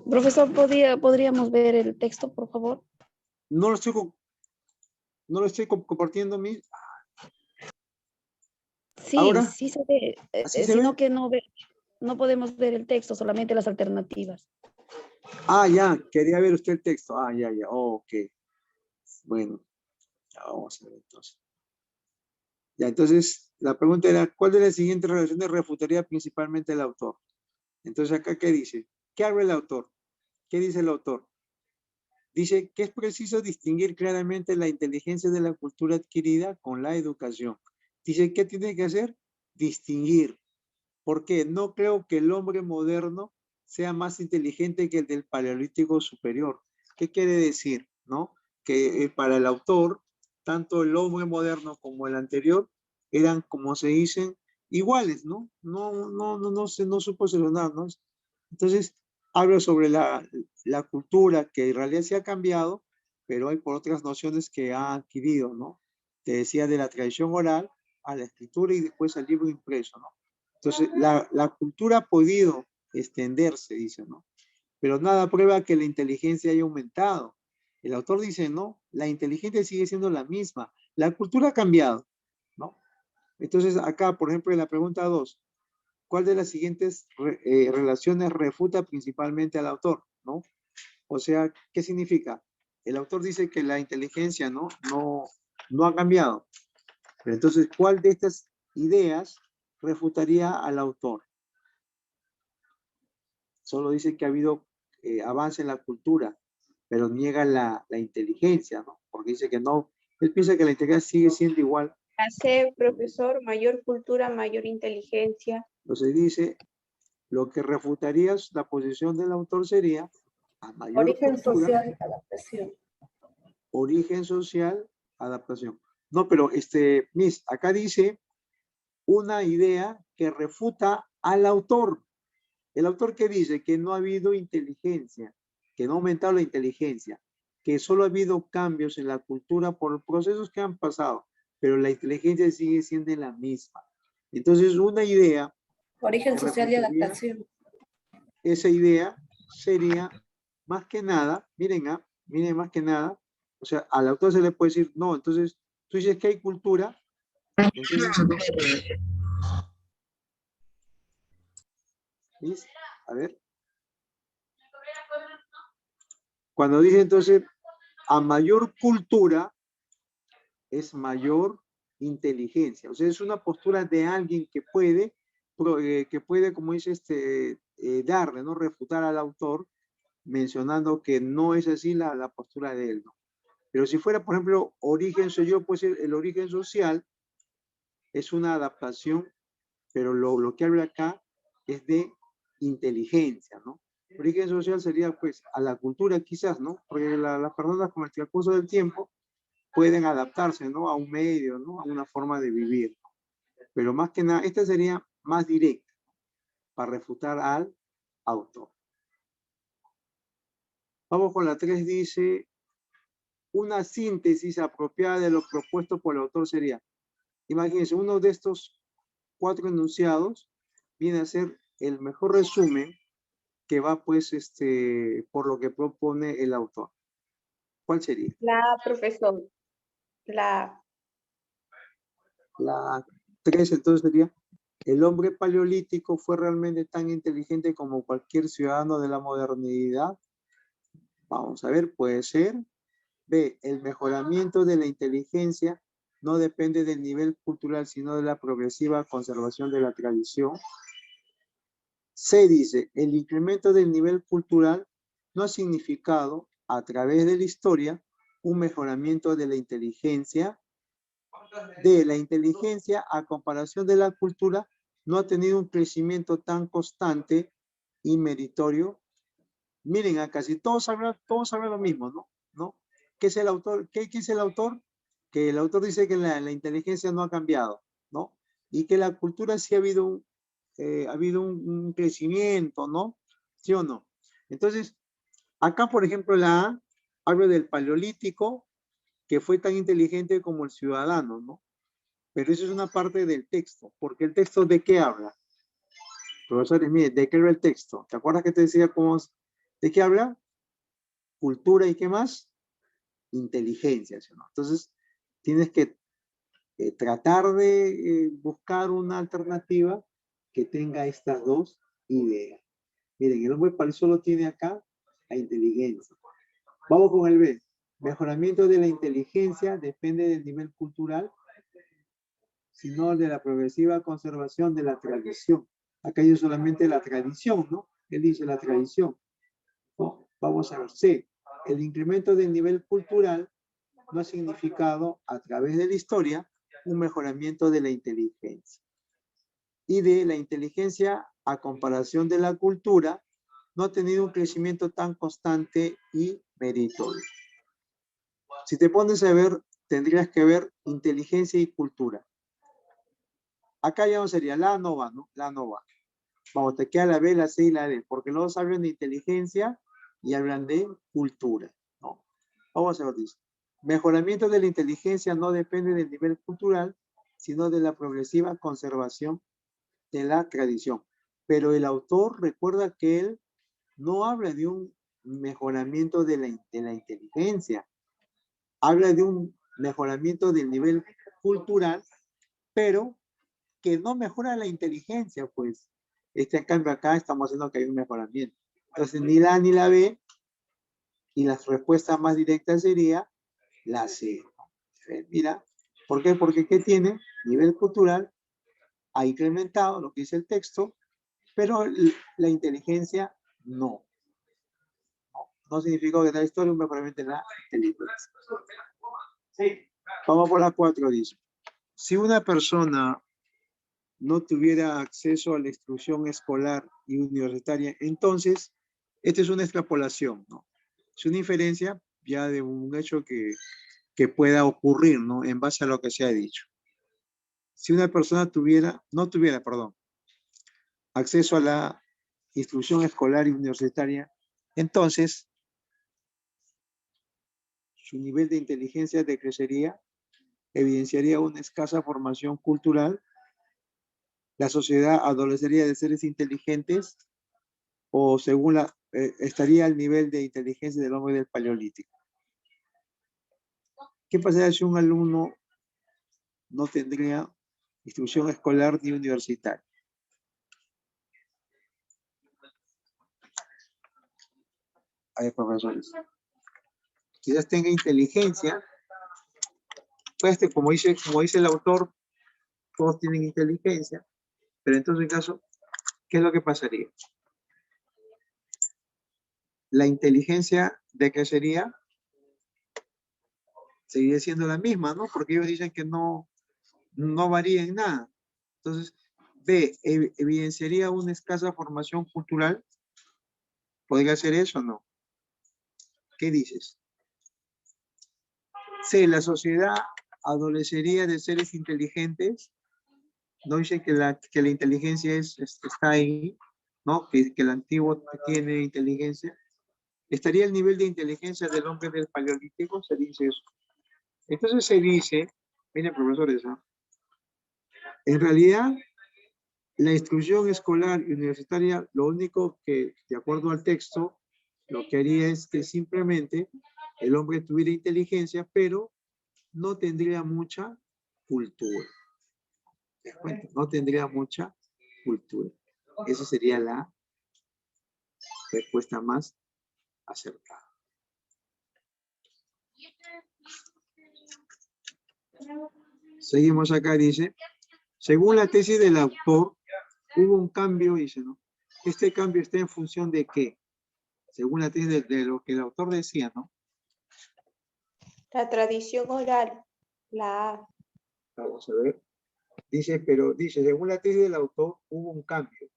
Profesor, ¿podríamos ver el texto, por favor? No lo estoy compartiendo, Sí, ahora, sí se ve, ¿así se ve? sino que no podemos ver el texto, solamente las alternativas. Ah, ya, quería ver usted el texto. Ah, ya, ok. Bueno, ya vamos a ver entonces. Ya, entonces, la pregunta era, ¿cuál de las siguientes relaciones refutaría principalmente el autor? Entonces, acá, ¿qué dice? ¿Qué habla el autor? ¿Qué dice el autor? Dice que es preciso distinguir claramente la inteligencia de la cultura adquirida con la educación. Dice, ¿qué tiene que hacer? Distinguir. ¿Por qué? No creo que el hombre moderno sea más inteligente que el del paleolítico superior. ¿Qué quiere decir? ¿No? Que para el autor, tanto el hombre moderno como el anterior eran, como se dicen, iguales, ¿no? No supo solucionar, ¿no? Entonces, habla sobre la cultura que en realidad se ha cambiado, pero hay por otras nociones que ha adquirido, ¿no? Te decía de la tradición oral a la escritura y después al libro impreso, ¿no? Entonces, la cultura ha podido extenderse, dice, ¿no? Pero nada prueba que la inteligencia haya aumentado. El autor dice, no, la inteligencia sigue siendo la misma. La cultura ha cambiado, ¿no? Entonces, acá, por ejemplo, en la pregunta 2, ¿cuál de las siguientes relaciones refuta principalmente al autor, ¿no? O sea, ¿qué significa? El autor dice que la inteligencia, no ha cambiado. Pero entonces, ¿cuál de estas ideas refutaría al autor? Solo dice que ha habido avance en la cultura, pero niega la inteligencia, ¿no? Porque dice que no, él piensa que la inteligencia sigue siendo igual. La C, profesor, mayor cultura, mayor inteligencia. Entonces dice, lo que refutaría la posición del autor sería a mayor Origen cultura, social, adaptación. origen social, adaptación. No, pero Miss, acá dice una idea que refuta al autor. El autor que dice que no ha habido inteligencia, que no ha aumentado la inteligencia, que solo ha habido cambios en la cultura por procesos que han pasado, pero la inteligencia sigue siendo la misma. Entonces, una idea, Origen social y adaptación. esa idea sería más que nada, miren más que nada, o sea, al autor se le puede decir, no, entonces tú dices que hay cultura, entonces, ¿ves? A ver. Cuando dice entonces, a mayor cultura es mayor inteligencia. O sea, es una postura de alguien que puede, como dice darle, ¿no? Refutar al autor, mencionando que no es así la postura de él, ¿no? Pero si fuera, por ejemplo, origen, yo puedo decir, el origen social es una adaptación, pero lo que habla acá es de inteligencia, ¿no? Origen social sería, pues, a la cultura quizás, ¿no? Porque las personas con el transcurso del tiempo pueden adaptarse, ¿no? A un medio, ¿no? A una forma de vivir. Pero más que nada, esta sería más directa para refutar al autor. Vamos con la 3, dice, una síntesis apropiada de lo propuesto por el autor sería, imagínense, uno de estos 4 enunciados viene a ser el mejor resumen que va, pues, por lo que propone el autor. ¿Cuál sería? La profesor. La 3 entonces sería, ¿el hombre paleolítico fue realmente tan inteligente como cualquier ciudadano de la modernidad? Vamos a ver, puede ser. B, el mejoramiento de la inteligencia no depende del nivel cultural, sino de la progresiva conservación de la tradición. C dice, el incremento del nivel cultural no ha significado, a través de la historia, un mejoramiento de la inteligencia. D, la inteligencia, a comparación de la cultura, no ha tenido un crecimiento tan constante y meritorio. Miren, a casi todos hablan lo mismo, ¿no? ¿Qué es el autor? ¿Qué es el autor? Que el autor dice que la inteligencia no ha cambiado, ¿no? Y que la cultura sí ha habido un crecimiento, ¿no? ¿Sí o no? Entonces, acá, por ejemplo, la A habla del paleolítico, que fue tan inteligente como el ciudadano, ¿no? Pero eso es una parte del texto, porque el texto ¿de qué habla? Profesores, mire, ¿de qué habla el texto? ¿Te acuerdas que te decía de qué habla? Cultura y qué más? Inteligencia, ¿sí o no? Entonces, tienes que tratar de buscar una alternativa que tenga estas dos ideas. Miren, el hombre para solo tiene acá la inteligencia. Vamos con el B. Mejoramiento de la inteligencia depende del nivel cultural, sino de la progresiva conservación de la tradición. Acá hay solamente la tradición, ¿no? Él dice la tradición. ¿No? Vamos a ver, C. El incremento del nivel cultural no ha significado, a través de la historia, un mejoramiento de la inteligencia. Y de la inteligencia, a comparación de la cultura, no ha tenido un crecimiento tan constante y meritorio. Si te pones a ver, tendrías que ver inteligencia y cultura. Acá ya no sería la no va, ¿no? La no va. Vamos, te queda la B, la C y la D, porque los dos hablan de inteligencia y hablan de cultura, ¿no? Vamos a ver, dice. Mejoramiento de la inteligencia no depende del nivel cultural, sino de la progresiva conservación de la tradición. Pero el autor recuerda que él no habla de un mejoramiento de la inteligencia, habla de un mejoramiento del nivel cultural, pero que no mejora la inteligencia, pues. En cambio acá estamos haciendo que hay un mejoramiento. Entonces ni la A ni la B, y la respuesta más directa sería la C. Mira, ¿por qué? Porque ¿qué tiene? Nivel cultural ha incrementado lo que dice el texto, pero la inteligencia no. No significa que la historia un mejoramiento en la inteligencia. Vamos por la 4, dice. Si una persona no tuviera acceso a la instrucción escolar y universitaria, entonces, esta es una extrapolación, ¿no? Es una inferencia ya de un hecho que pueda ocurrir, ¿no? En base a lo que se ha dicho. Si una persona no tuviera, acceso a la instrucción escolar y universitaria, entonces, su nivel de inteligencia decrecería, evidenciaría una escasa formación cultural, la sociedad adolecería de seres inteligentes, o según estaría al nivel de inteligencia del hombre del paleolítico. ¿Qué pasaría si un alumno no tendría instrucción escolar ni universitaria? A ver, profesores. Quizás tenga inteligencia, pues como dice el autor, todos tienen inteligencia, pero entonces en caso, ¿qué es lo que pasaría? La inteligencia decrecería, seguiría siendo la misma, ¿no? Porque ellos dicen que no varía en nada. Entonces, B, evidenciaría una escasa formación cultural. ¿Podría ser eso o no? ¿Qué dices? C, la sociedad adolecería de seres inteligentes. No dicen que la inteligencia está ahí, ¿no? Que el antiguo tiene inteligencia. ¿Estaría el nivel de inteligencia del hombre del paleolítico? Se dice eso. Entonces se dice, miren profesores, ¿no? En realidad, la instrucción escolar y universitaria, lo único que, de acuerdo al texto, lo que haría es que simplemente el hombre tuviera inteligencia, pero no tendría mucha cultura. ¿Te das cuenta? No tendría mucha cultura. Esa sería la respuesta más acertada. Seguimos acá, dice, según la tesis del autor, hubo un cambio, dice, ¿no? Este cambio está en función de ¿qué? Según la tesis de lo que el autor decía, ¿no? La tradición oral, la A. Vamos a ver. Dice, según la tesis del autor, hubo un cambio.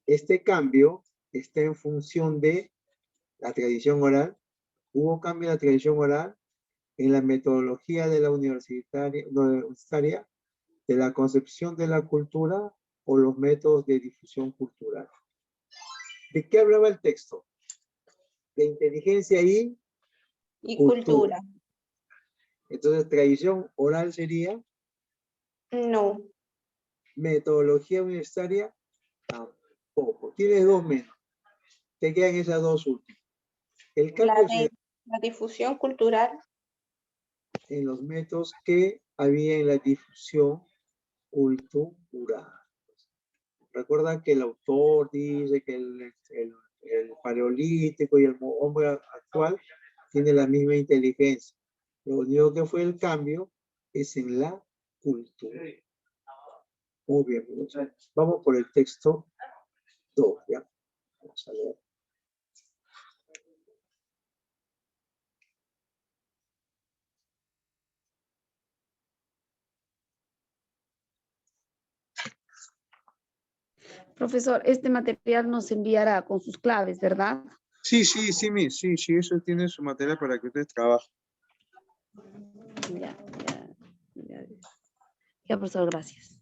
Este cambio está en función de la tradición oral, Hubo cambio en la tradición oral, en la metodología de la universitaria, de la concepción de la cultura o los métodos de difusión cultural. ¿De qué hablaba el texto? De inteligencia y Y cultura. cultura. Entonces, tradición oral sería No. metodología universitaria, tampoco. Tiene dos menos. Te quedan esas dos últimas. El La cambio de la difusión cultural. en los métodos que había en la difusión cultural. Recuerda que el autor dice que el paleolítico y el hombre actual tiene la misma inteligencia. Lo único que fue el cambio es en la cultura. Muy bien, vamos por el texto 2, ¿ya? Vamos a leer. Profesor, este material nos enviará con sus claves, ¿verdad? Sí, eso tiene su material para que ustedes trabajen. Ya, profesor, gracias.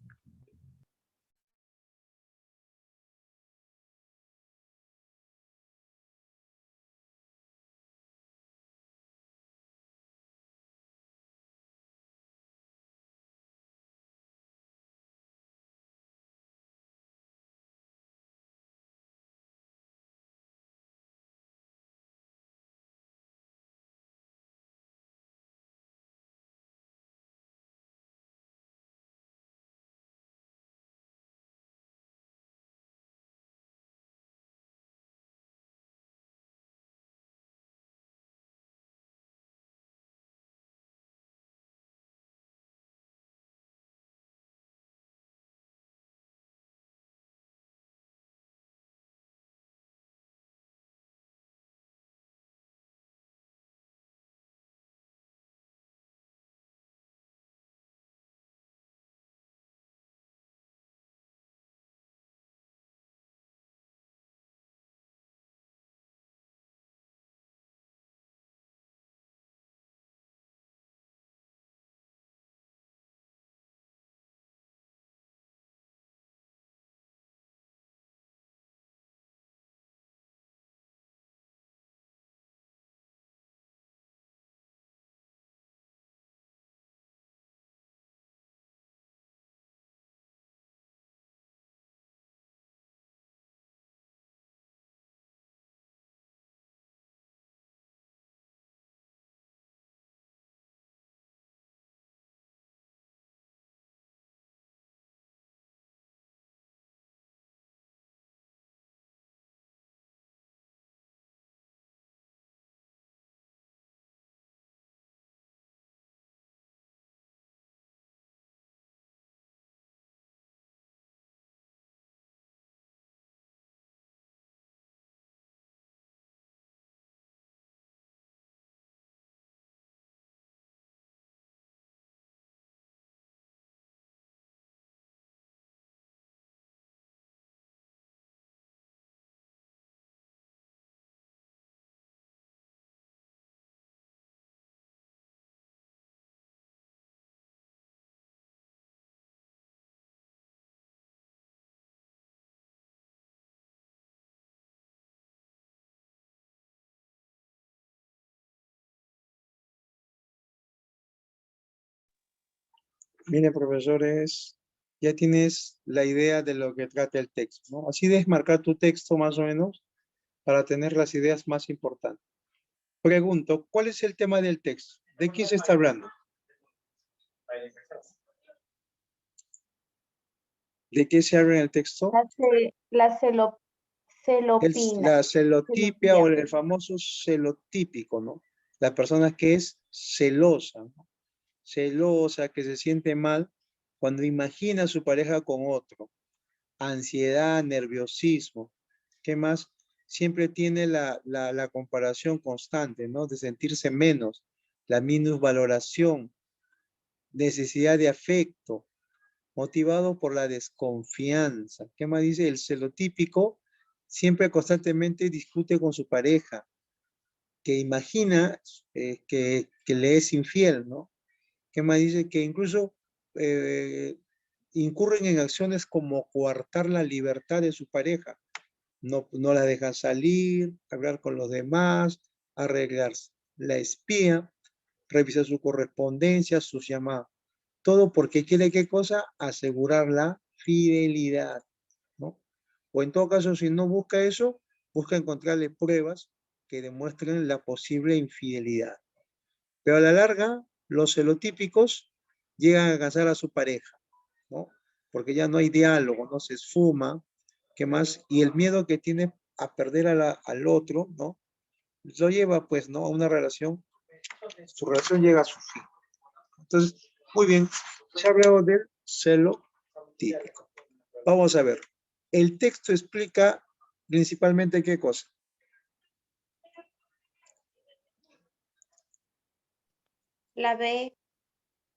Mire, profesores, ya tienes la idea de lo que trata el texto, ¿no? Así debes marcar tu texto más o menos para tener las ideas más importantes. Pregunto, ¿cuál es el tema del texto? ¿De qué se está hablando? ¿De qué se habla en el texto? La celopina. La celotipia Celopía. o el famoso celotípico, ¿no? La persona que es celosa, ¿no? Celosa, que se siente mal cuando imagina a su pareja con otro. Ansiedad, nerviosismo. ¿Qué más? Siempre tiene la comparación constante, ¿no? De sentirse menos, la minusvaloración, necesidad de afecto, motivado por la desconfianza. ¿Qué más dice? El celotípico siempre constantemente discute con su pareja, que imagina que le es infiel, ¿no? ¿Qué más dice? Que incluso incurren en acciones como coartar la libertad de su pareja. No la dejan salir, hablar con los demás, arreglar la espía, revisar su correspondencia, sus llamadas. Todo porque quiere, ¿qué cosa? Asegurar la fidelidad, ¿no? O en todo caso, si no busca eso, busca encontrarle pruebas que demuestren la posible infidelidad. Pero a la larga, los celotípicos llegan a cansar a su pareja, ¿no? Porque ya no hay diálogo, no se esfuma, ¿qué más? Y el miedo que tiene a perder al otro, ¿no? Lo lleva, pues, ¿no? A una relación, su relación llega a su fin. Entonces, muy bien, se ha hablado del celo típico. Vamos a ver, el texto explica principalmente qué cosa. La B,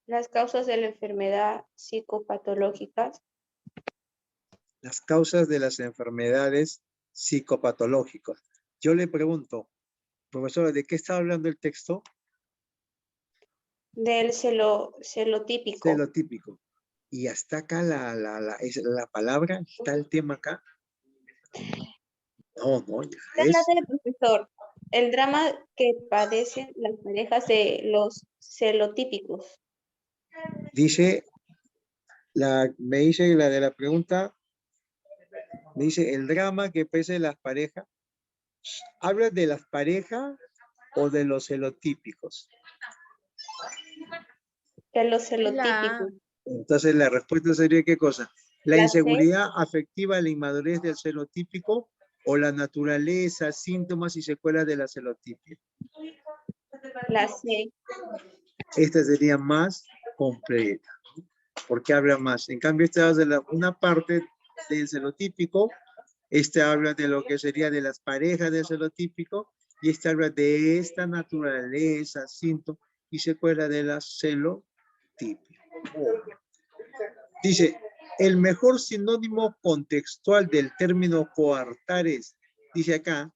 las causas de la enfermedad psicopatológicas. Las causas de las enfermedades psicopatológicas. Yo le pregunto, profesora, ¿de qué está hablando el texto? Del celotípico. Celotípico. Y hasta acá la palabra, está el tema acá. No, ya es. Del profesor. El drama que padecen las parejas de los celotípicos. Dice, me dice la de la pregunta, me dice el drama que pese las parejas. ¿Habla de las parejas o de los celotípicos? De los celotípicos. Entonces la respuesta sería ¿qué cosa? La La inseguridad afectiva, la inmadurez del celotípico o la naturaleza, síntomas y secuelas de la celotipia. La C. Esta sería más completa, porque habla más. En cambio, esta habla de una parte del celotípico, esta habla de lo que sería de las parejas del celotípico y esta habla de esta naturaleza, síntomas y secuelas de la celotipia. Dice, el mejor sinónimo contextual del término coartar es, dice acá,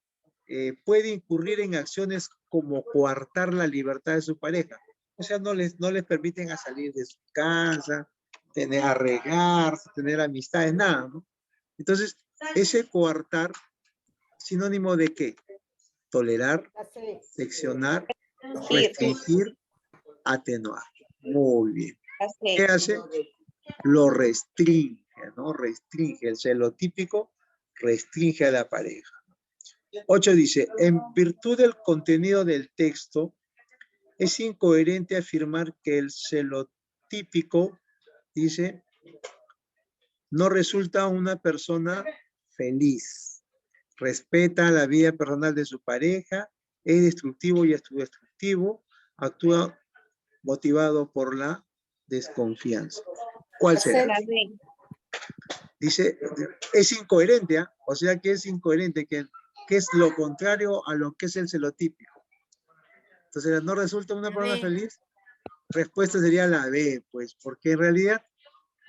puede incurrir en acciones como coartar la libertad de su pareja. O sea, no les permiten a salir de su casa, arreglarse, tener amistades, nada, ¿no? Entonces, ese coartar, sinónimo de qué? Tolerar, seccionar, restringir, atenuar. Muy bien. ¿Qué hace? Lo restringe, ¿no? Restringe, el celotípico restringe a la pareja. 8 dice, en virtud del contenido del texto, es incoherente afirmar que el celotípico, dice, no resulta una persona feliz, respeta la vida personal de su pareja, es destructivo y autodestructivo, actúa motivado por la desconfianza. ¿Cuál será? La B. Dice, es incoherente, ¿eh? O sea que es incoherente, que es lo contrario a lo que es el celotípico. Entonces, ¿no resulta una persona feliz? Respuesta sería la B, pues, porque en realidad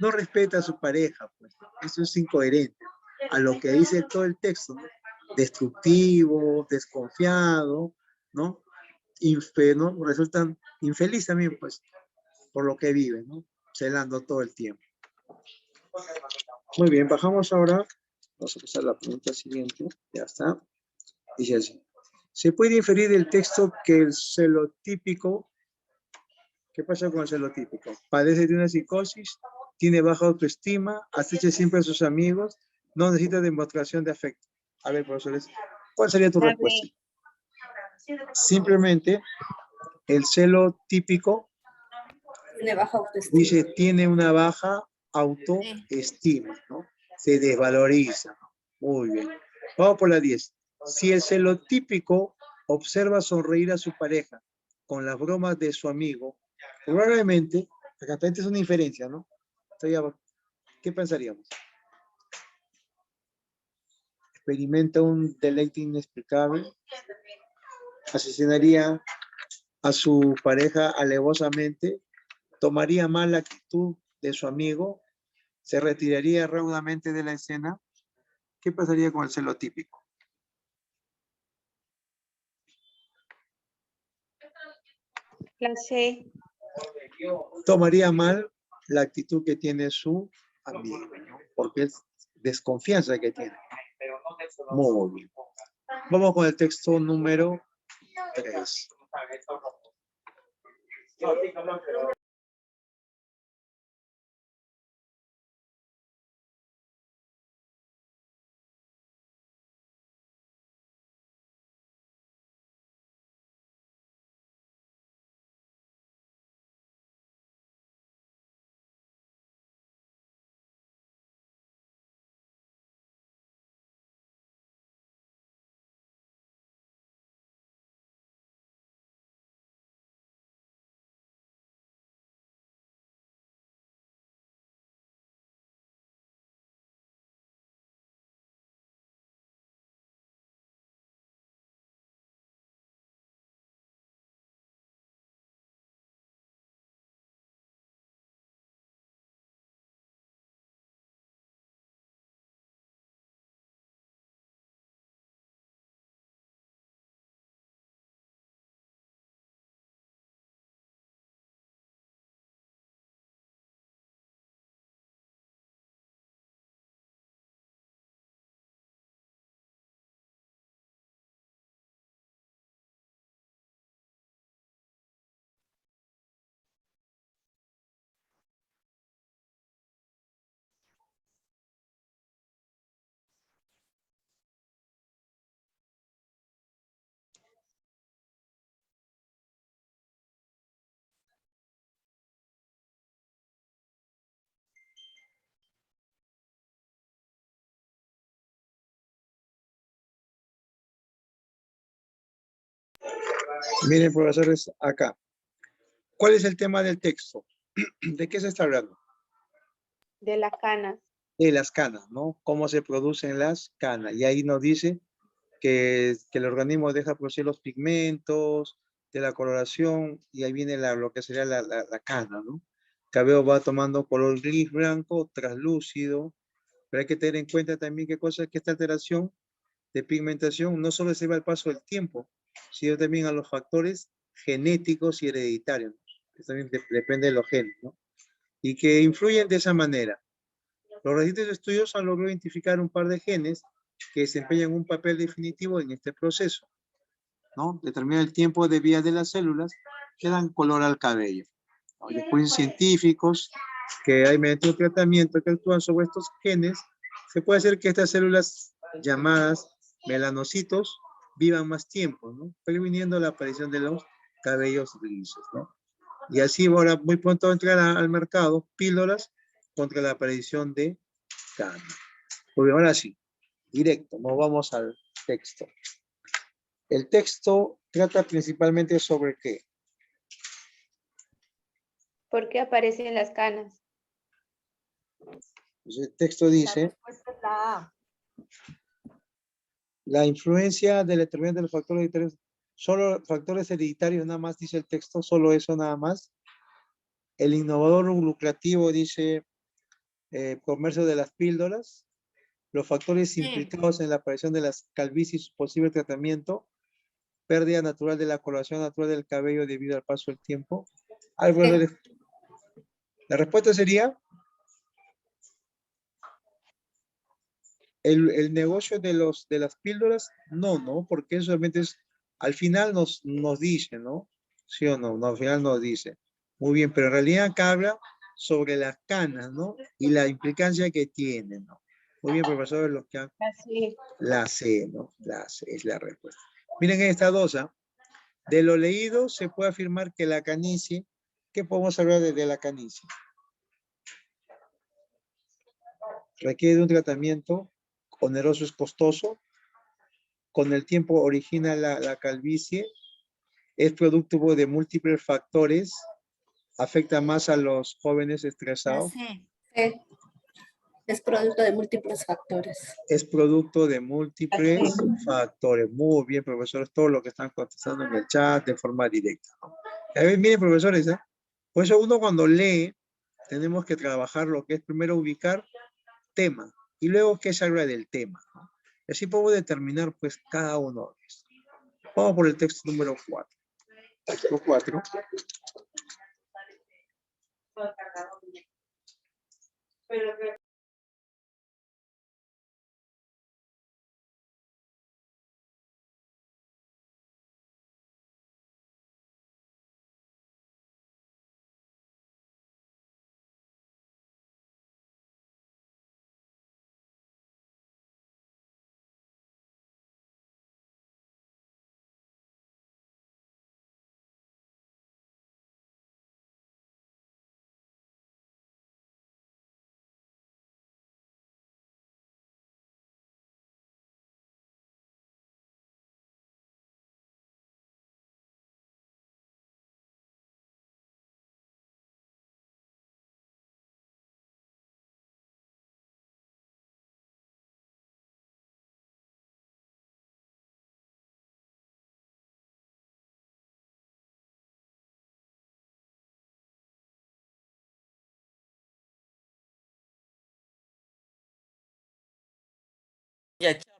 no respeta a su pareja, pues. Eso es incoherente a lo que dice todo el texto, ¿no? Destructivo, desconfiado, ¿no? ¿no? Resultan infeliz también, pues, por lo que viven, ¿no? Celando todo el tiempo. Muy bien, bajamos ahora. Vamos a pasar a la pregunta siguiente. Ya está. Dice así. Se puede inferir del texto que el celotípico, ¿qué pasa con el celotípico? Padece de una psicosis, tiene baja autoestima, acecha siempre a sus amigos, no necesita demostración de afecto. A ver, profesores, ¿cuál sería tu respuesta? Simplemente, el celotípico Tiene baja autoestima. dice, tiene una baja autoestima, ¿no? Se desvaloriza. Muy bien. Vamos por la 10. Si el celotípico observa sonreír a su pareja con las bromas de su amigo, probablemente, acá es una inferencia, ¿no? ¿Qué pensaríamos? Experimenta un deleite inexplicable, asesinaría a su pareja alevosamente, tomaría mala actitud de su amigo, se retiraría raudamente de la escena. ¿Qué pasaría con el celotípico? La C. Tomaría mal la actitud que tiene su amigo, ¿no? Porque es desconfianza que tiene. Muy bien. Vamos con el texto número 3. Miren, profesores, acá. ¿Cuál es el tema del texto? ¿De qué se está hablando? De la cana. De las canas, ¿no? Cómo se producen las canas. Y ahí nos dice que el organismo deja producir los pigmentos de la coloración y ahí viene lo que sería la cana, ¿no? El cabello va tomando color gris, blanco, translúcido, pero hay que tener en cuenta también que esta alteración de pigmentación no solo se va al paso del tiempo, sino también a los factores genéticos y hereditarios. Eso también depende de los genes, ¿no? Y que influyen de esa manera. Los recientes estudios han logrado identificar un par de genes que desempeñan un papel definitivo en este proceso, ¿no? Determina el tiempo de vida de las células que dan color al cabello. Después científicos que hay mediante un tratamiento que actúan sobre estos genes, se puede hacer que estas células llamadas melanocitos vivan más tiempo, ¿no? Previniendo la aparición de los cabellos grises, ¿no? Y así ahora muy pronto entrará al mercado píldoras contra la aparición de cáncer. Porque ahora sí, directo, nos vamos al texto. El texto trata principalmente sobre qué. ¿Por qué aparecen las canas? Pues el texto dice, respuesta es la A. la influencia del determinante de los factores hereditarios, solo factores hereditarios nada más dice el texto, solo eso nada más. El innovador lucrativo dice comercio de las píldoras, los factores implicados en la aparición de las calvicies y su posible tratamiento, pérdida natural de la coloración natural del cabello debido al paso del tiempo. La respuesta sería el negocio de las píldoras, no, porque eso solamente es, al final nos dice, ¿no? ¿Sí o no? No, al final nos dice. Muy bien, pero en realidad acá habla sobre las canas, ¿no? Y la implicancia que tienen, ¿no? Muy bien, profesor, los que han... Así. La C, ¿no? La C es la respuesta. Miren esta dosa. De lo leído se puede afirmar que la canicie, ¿qué podemos hablar de la canicie? Requiere de un tratamiento oneroso, es costoso, con el tiempo origina la calvicie, es producto de múltiples factores, afecta más a los jóvenes La estresados, C. C. Es producto de múltiples factores. es producto de múltiples Así. factores. Muy bien, profesores, todo lo que están contestando en el chat de forma directa, ¿no? A ver, miren, profesores, ¿eh? Por eso uno cuando lee, tenemos que trabajar lo que es primero ubicar tema y luego qué se habla del tema, ¿no? Así podemos determinar pues cada uno de estos. Vamos por el texto número 4. Texto 4. Ya, charro.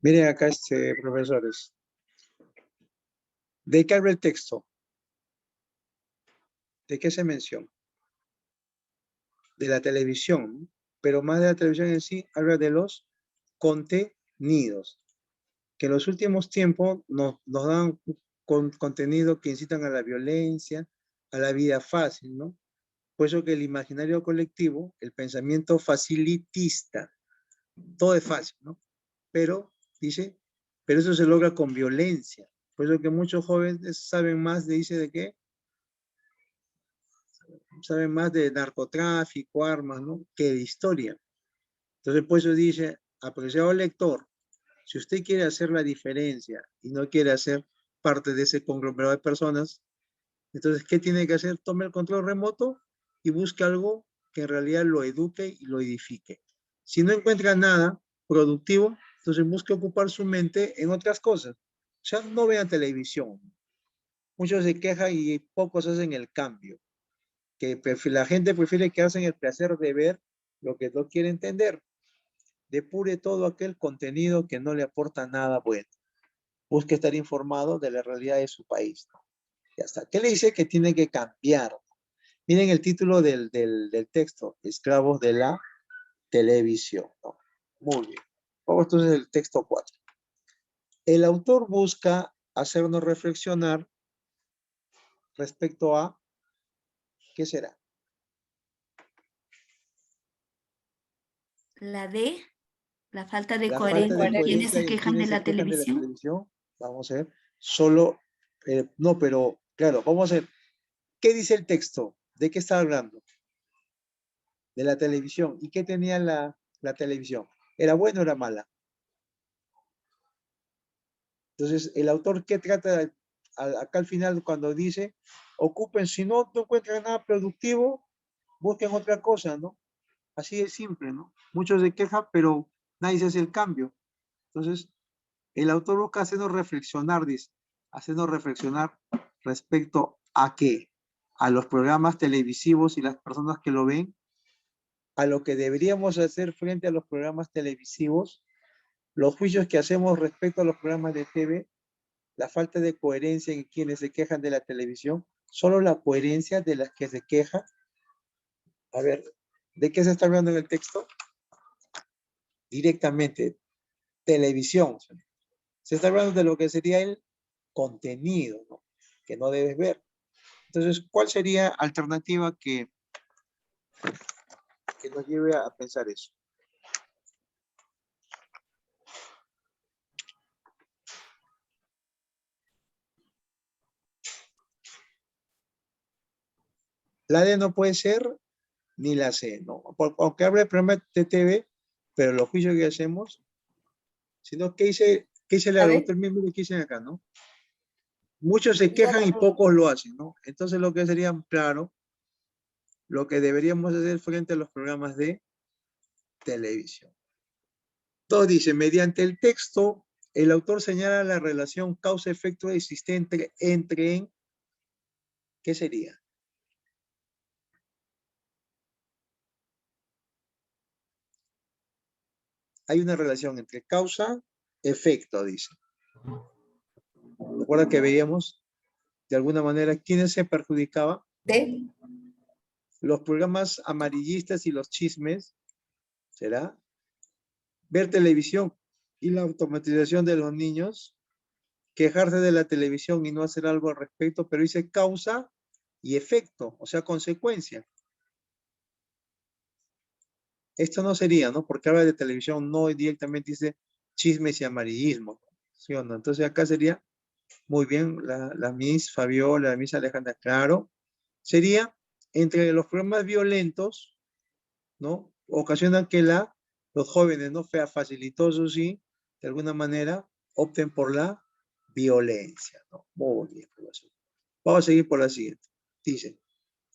Miren acá, profesores. ¿De qué habla el texto? ¿De qué se menciona? De la televisión, ¿no? Pero más de la televisión en sí, habla de los contenidos, que en los últimos tiempos nos dan contenido que incitan a la violencia, a la vida fácil, ¿no? Por eso que el imaginario colectivo, el pensamiento facilitista, todo es fácil, ¿no? Pero, dice, pero eso se logra con violencia. Por eso que muchos jóvenes saben más ¿de qué? Saben más de narcotráfico, armas, ¿no? Que de historia. Entonces, por eso dice, apreciado lector, si usted quiere hacer la diferencia y no quiere hacer parte de ese conglomerado de personas, entonces, ¿qué tiene que hacer? Tome el control remoto y busque algo que en realidad lo eduque y lo edifique. Si no encuentra nada productivo, entonces busque ocupar su mente en otras cosas. O sea, no vean televisión. Muchos se quejan y pocos hacen el cambio. Que la gente prefiere que hacen el placer de ver lo que no quiere entender. Depure todo aquel contenido que no le aporta nada bueno. Busque estar informado de la realidad de su país, ¿no? Ya está. ¿Qué le dice que tiene que cambiar? Miren el título del texto, Esclavos de la Televisión, ¿no? Muy bien. Vamos entonces al texto 4. El autor busca hacernos reflexionar respecto a, ¿qué será? La D, la falta de La falta de coherencia en quienes coherencia se en quejan de quienes se la quejan de la televisión. televisión. Vamos a ver. Solo, no, pero claro, vamos a ver. ¿Qué dice el texto? ¿De qué está hablando? De la televisión. ¿Y qué tenía la televisión? ¿Era buena o era mala? Entonces, el autor, ¿qué trata acá al final cuando dice, ocupen, si no encuentran nada productivo, busquen otra cosa, ¿no? Así de simple, ¿no? Muchos se quejan, pero nadie se hace el cambio. Entonces, el autor busca hacernos reflexionar, dice, hacernos reflexionar respecto a qué, a los programas televisivos y las personas que lo ven, a lo que deberíamos hacer frente a los programas televisivos, los juicios que hacemos respecto a los programas de TV, la falta de coherencia en quienes se quejan de la televisión, solo la coherencia de las que se quejan. A ver, ¿de qué se está hablando en el texto? Directamente, televisión. Se está hablando de lo que sería el contenido, ¿no? Que no debes ver. Entonces, ¿cuál sería alternativa que nos lleve a pensar eso? La D no puede ser ni la C, ¿no? Aunque hable del programa de TV, pero los juicios que hacemos, sino que dice el A ver. autor mismo que dicen acá, ¿no? Muchos se quejan y pocos lo hacen, ¿no? Entonces lo que sería, claro, lo que deberíamos hacer frente a los programas de televisión. Entonces dice, mediante el texto, el autor señala la relación causa-efecto existente entre, ¿qué sería? Hay una relación entre causa-efecto, dice. ¿Recuerda que veíamos, de alguna manera, quiénes se perjudicaban? D. Los programas amarillistas y los chismes, ¿será? Ver televisión y la automatización de los niños, quejarse de la televisión y no hacer algo al respecto, pero dice causa y efecto, o sea, consecuencia. Esto no sería, ¿no? Porque habla de televisión, no directamente dice chismes y amarillismo, ¿sí o no? Entonces acá sería, muy bien, la Miss Fabiola, la Miss Alejandra, claro, sería entre los programas violentos, ¿no? Ocasionan que los jóvenes, ¿no? Facilitosos, sí, de alguna manera, opten por la violencia, ¿no? Muy bien, profesor. Vamos a seguir por la siguiente. Dice,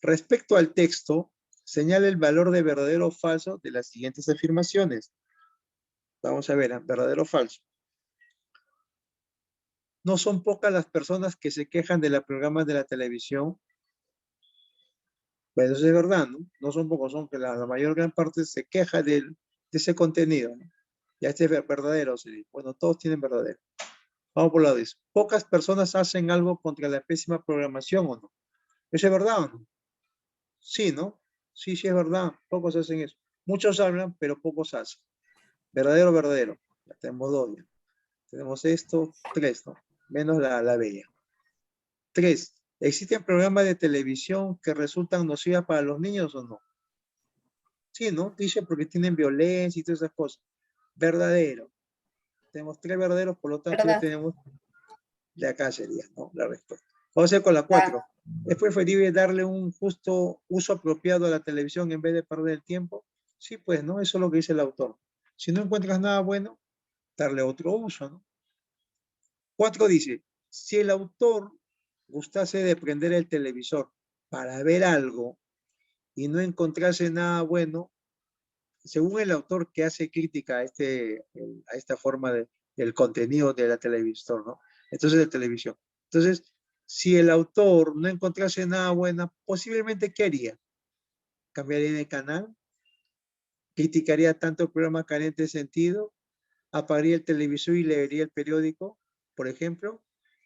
respecto al texto, señala el valor de verdadero o falso de las siguientes afirmaciones. Vamos a ver, verdadero o falso. No son pocas las personas que se quejan de los programas de la televisión. Bueno, eso es verdad, ¿no? No son pocos, son que la mayor gran parte se queja de ese contenido, ¿no? Ya este es verdadero, sí. Bueno, todos tienen verdadero. Vamos por lado de eso. Pocas personas hacen algo contra la pésima programación, ¿o no? ¿Eso es verdad o no? Sí, ¿no? Sí, sí es verdad. Pocos hacen eso. Muchos hablan, pero pocos hacen. Verdadero, verdadero. Ya tenemos dos ya. Tenemos esto, tres, ¿no? Menos la bella. Tres. ¿Existen programas de televisión que resultan nocivas para los niños o no? Sí, ¿no? Dice porque tienen violencia y todas esas cosas. Verdadero. Tenemos tres verdaderos, por lo tanto ya ¿Verdad? tenemos de acá sería, ¿no? La respuesta. Vamos a hacer con la 4. ¿Es preferible darle un justo uso apropiado a la televisión en vez de perder el tiempo? Sí, pues, ¿no? Eso es lo que dice el autor. Si no encuentras nada bueno, darle otro uso, ¿no? 4 dice, si el autor gustase de prender el televisor para ver algo y no encontrase nada bueno, según el autor que hace crítica a esta forma del contenido de la televisión, ¿no? Entonces, de televisión. Entonces, si el autor no encontrase nada bueno, posiblemente, ¿qué haría? ¿Cambiaría de canal? ¿Criticaría tanto el programa carente de sentido? ¿Apagaría el televisor y leería el periódico, por ejemplo?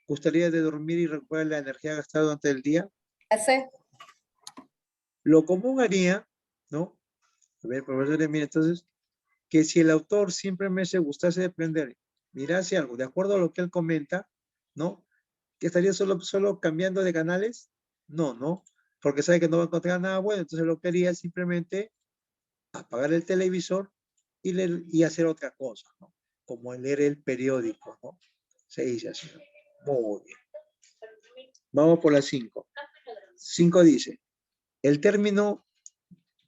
¿Gustaría de dormir y recuperar la energía gastada durante el día? C. Lo común haría, ¿no? A ver, profesores, mire, entonces, que si el autor simplemente se gustase de aprender, mirase algo, de acuerdo a lo que él comenta, ¿no? ¿Que estaría solo cambiando de canales? No, ¿no? Porque sabe que no va a encontrar nada bueno, entonces lo que haría es simplemente apagar el televisor y, leer, y hacer otra cosa, ¿no? Como leer el periódico, ¿no? Se dice así, ¿no? Muy bien. Vamos por la 5. 5 dice, el término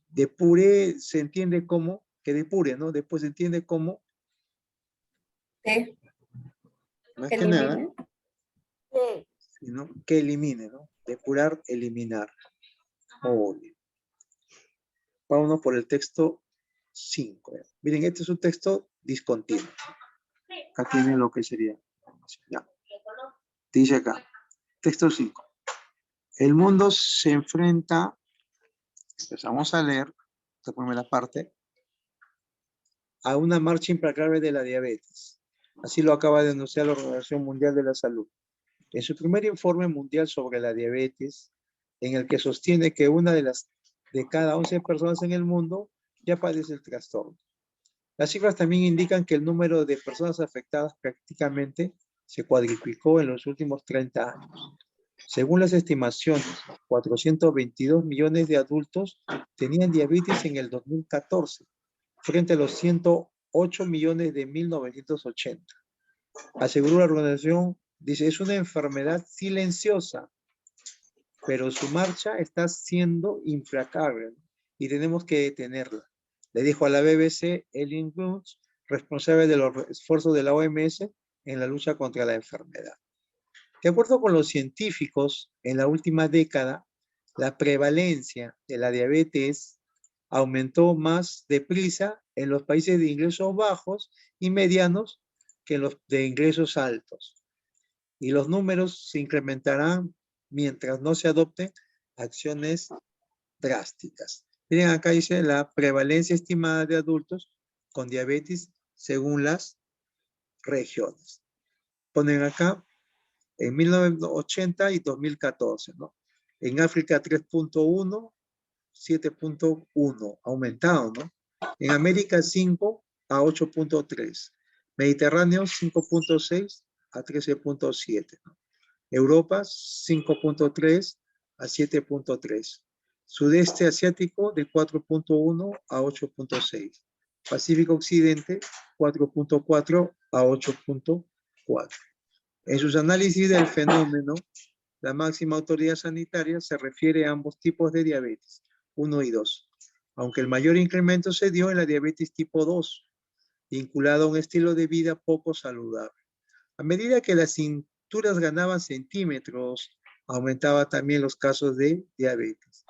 depure se entiende como, que depure, ¿no? Después se entiende como, D. más que Elimine. nada, sino que elimine, ¿no? Depurar, eliminar. Muy bien. Vámonos por el texto 5. Miren, este es un texto discontinuo. Acá tiene lo que sería. Ya. Dice acá, texto 5. El mundo se enfrenta, empezamos a leer, esta primera parte, a una marcha implacable de la diabetes. Así lo acaba de denunciar la Organización Mundial de la Salud. En su primer informe mundial sobre la diabetes, en el que sostiene que una de cada 11 personas en el mundo ya padece el trastorno. Las cifras también indican que el número de personas afectadas prácticamente se cuadruplicó en los últimos 30 años. Según las estimaciones, 422 millones de adultos tenían diabetes en el 2014, frente a los 108 millones de 1980. Aseguró la organización, dice, es una enfermedad silenciosa pero su marcha está siendo implacable, ¿no? Y tenemos que detenerla. Le dijo a la BBC Ellen Woods, responsable de los esfuerzos de la OMS en la lucha contra la enfermedad. De acuerdo con los científicos, en la última década, la prevalencia de la diabetes aumentó más deprisa en los países de ingresos bajos y medianos que en los de ingresos altos. Y los números se incrementarán mientras no se adopten acciones drásticas. Miren, acá dice la prevalencia estimada de adultos con diabetes según las regiones. Ponen acá en 1980 y 2014, ¿no? En África 3.1, 7.1, aumentado, ¿no? En América 5 a 8.3, Mediterráneo 5.6 a 13.7, ¿no? Europa 5.3 a 7.3, Sudeste Asiático de 4.1 a 8.6, Pacífico Occidente 4.4 a 8.4. En sus análisis del fenómeno, la máxima autoridad sanitaria se refiere a ambos tipos de diabetes, 1 y 2, aunque el mayor incremento se dio en la diabetes tipo 2, vinculado a un estilo de vida poco saludable. A medida que las cinturas ganaban centímetros, aumentaba también los casos de diabetes.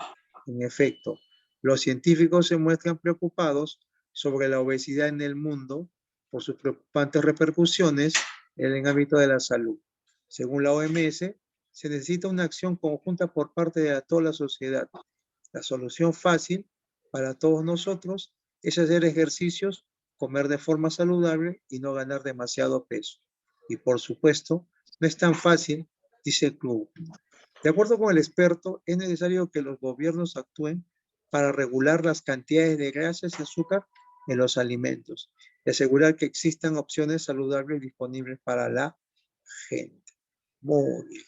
En efecto, los científicos se muestran preocupados sobre la obesidad en el mundo por sus preocupantes repercusiones en el ámbito de la salud. Según la OMS, se necesita una acción conjunta por parte de toda la sociedad. La solución fácil para todos nosotros es hacer ejercicios, comer de forma saludable y no ganar demasiado peso. Y por supuesto, no es tan fácil, dice el club. De acuerdo con el experto, es necesario que los gobiernos actúen para regular las cantidades de grasas y azúcar en los alimentos y asegurar que existan opciones saludables disponibles para la gente. Muy bien.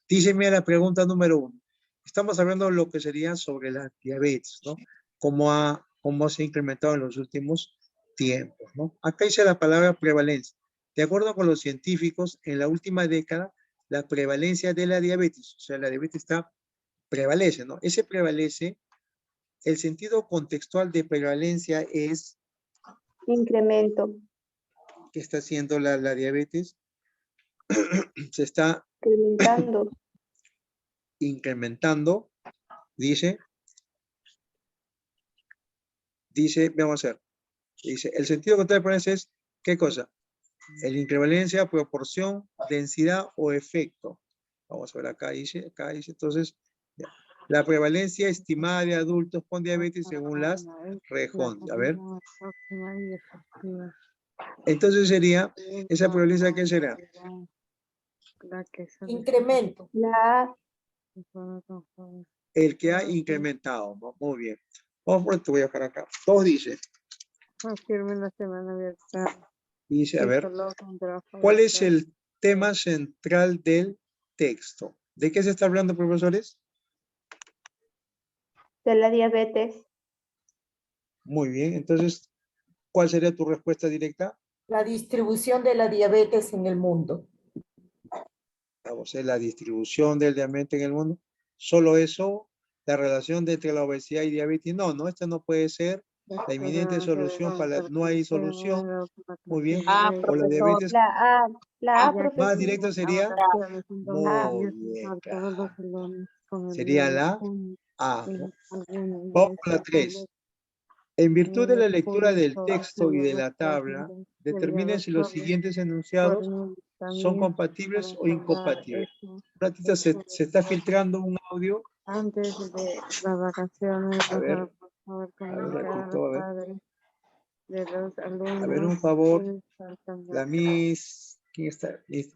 Díceme la pregunta número 1. Estamos hablando de lo que sería sobre la diabetes, ¿no? Cómo se ha incrementado en los últimos tiempos, ¿no? Acá dice la palabra prevalencia. De acuerdo con los científicos, en la última década, la prevalencia de la diabetes, o sea, la diabetes prevalece, ¿no? Ese prevalece, el sentido contextual de prevalencia es, Incremento. ¿qué está haciendo la diabetes? Se está Incrementando. incrementando, dice, vamos a ver, dice, el sentido contextual de prevalencia es, ¿qué cosa? El incremalencia, proporción, densidad o efecto. Vamos a ver acá dice, entonces, ya. La prevalencia estimada de adultos con diabetes según las regiones. A ver. Entonces sería, esa prevalencia, ¿qué será? Incremento. La El que ha incrementado, ¿no? Muy bien. Vamos por esto, voy a dejar acá. 2 dice. Dice, a ver, ¿cuál es el tema central del texto? ¿De qué se está hablando, profesores? de la diabetes. Muy bien, entonces, ¿cuál sería tu respuesta directa? La distribución de la diabetes en el mundo. Vamos a ver, la distribución del diabetes en el mundo. ¿Solo eso? ¿La relación entre la obesidad y diabetes? No, esta no puede ser. La inminente solución no hay solución. Muy bien. Ah, O la profesor. diabetes La A, más profesor. directo sería, muy bien, claro. Sería la A, ¿no? Vamos con la 3. En virtud de la lectura del texto y de la tabla, determine si los siguientes enunciados son compatibles o incompatibles. Ratita se está filtrando un audio. Antes de las vacaciones, A ver, por favor, ratito, a ver. padres de los alumnos. A ver, un favor. pueden estar cambiando. La Miss, ¿quién está? Miss,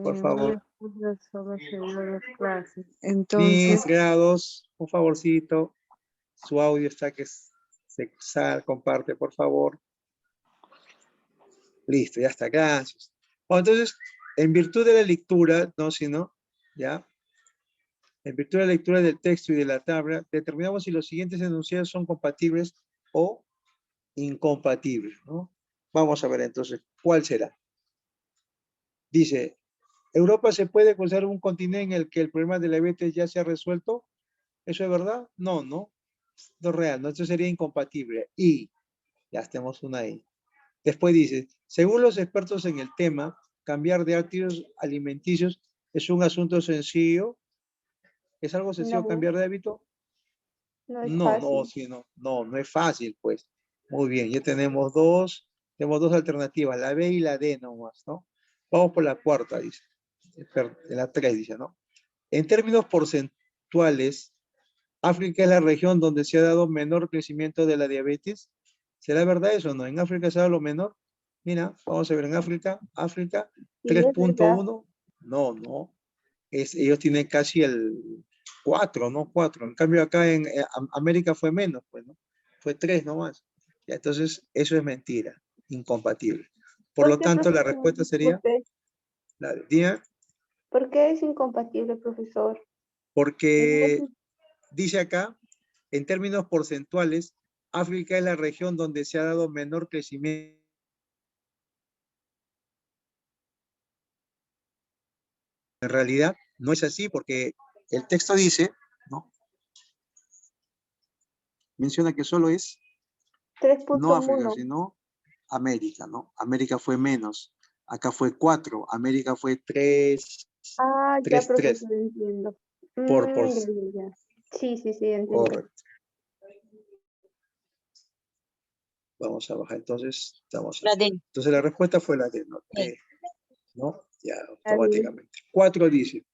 por favor. Solo se dio las clases. Miss Entonces, grados, un favorcito. Su audio está que se comparte, por favor. Listo, ya está, gracias. Bueno, entonces, en virtud de la lectura, no, sino, ya, en virtud de la lectura del texto y de la tabla, determinamos si los siguientes enunciados son compatibles o incompatibles, ¿no? Vamos a ver entonces, ¿cuál será? Dice, ¿Europa se puede considerar un continente en el que el problema de la diabetes ya se ha resuelto? ¿Eso es verdad? No, no. No es real, no, esto sería incompatible. Y ya tenemos una ahí. Después dice, según los expertos en el tema, cambiar de hábitos alimenticios es un asunto sencillo. ¿Es algo sencillo No, cambiar de hábito? no es No, no, fácil. sí, no, no, no es fácil, pues. Muy bien, ya tenemos dos alternativas, la B y la D nomás, ¿no? Vamos por la cuarta, dice. La 3 dice, ¿no? En términos porcentuales, África es la región donde se ha dado menor crecimiento de la diabetes. ¿Será verdad eso o no? ¿En África se ha dado lo menor? Mira, vamos a ver en África, Sí, es verdad. 3.1. No, no. Ellos tienen casi el 4, ¿no? 4. En cambio acá en América fue menos, pues, ¿no? Fue 3 nomás. Ya, entonces, eso es mentira, incompatible. Por ¿Por lo qué, tanto, la profesor? respuesta sería Disculpe. la de día, ¿Por qué es incompatible, profesor? No porque es- dice acá, en términos porcentuales, África es la región donde se ha dado menor crecimiento. En realidad, no es así porque el texto dice, ¿no? Menciona que solo es no África, 3.1. sino América, ¿no? América fue menos. Acá fue 4, América fue 3, Ah, ya, 3, 3 profesor, entiendo. por, Ya, ya, ya. Sí, sí, sí, entendí. correcto. Vamos a bajar, entonces, La D. entonces la respuesta fue la D, ¿no? D, ¿no? Ya, Está bien. automáticamente. 4 dice,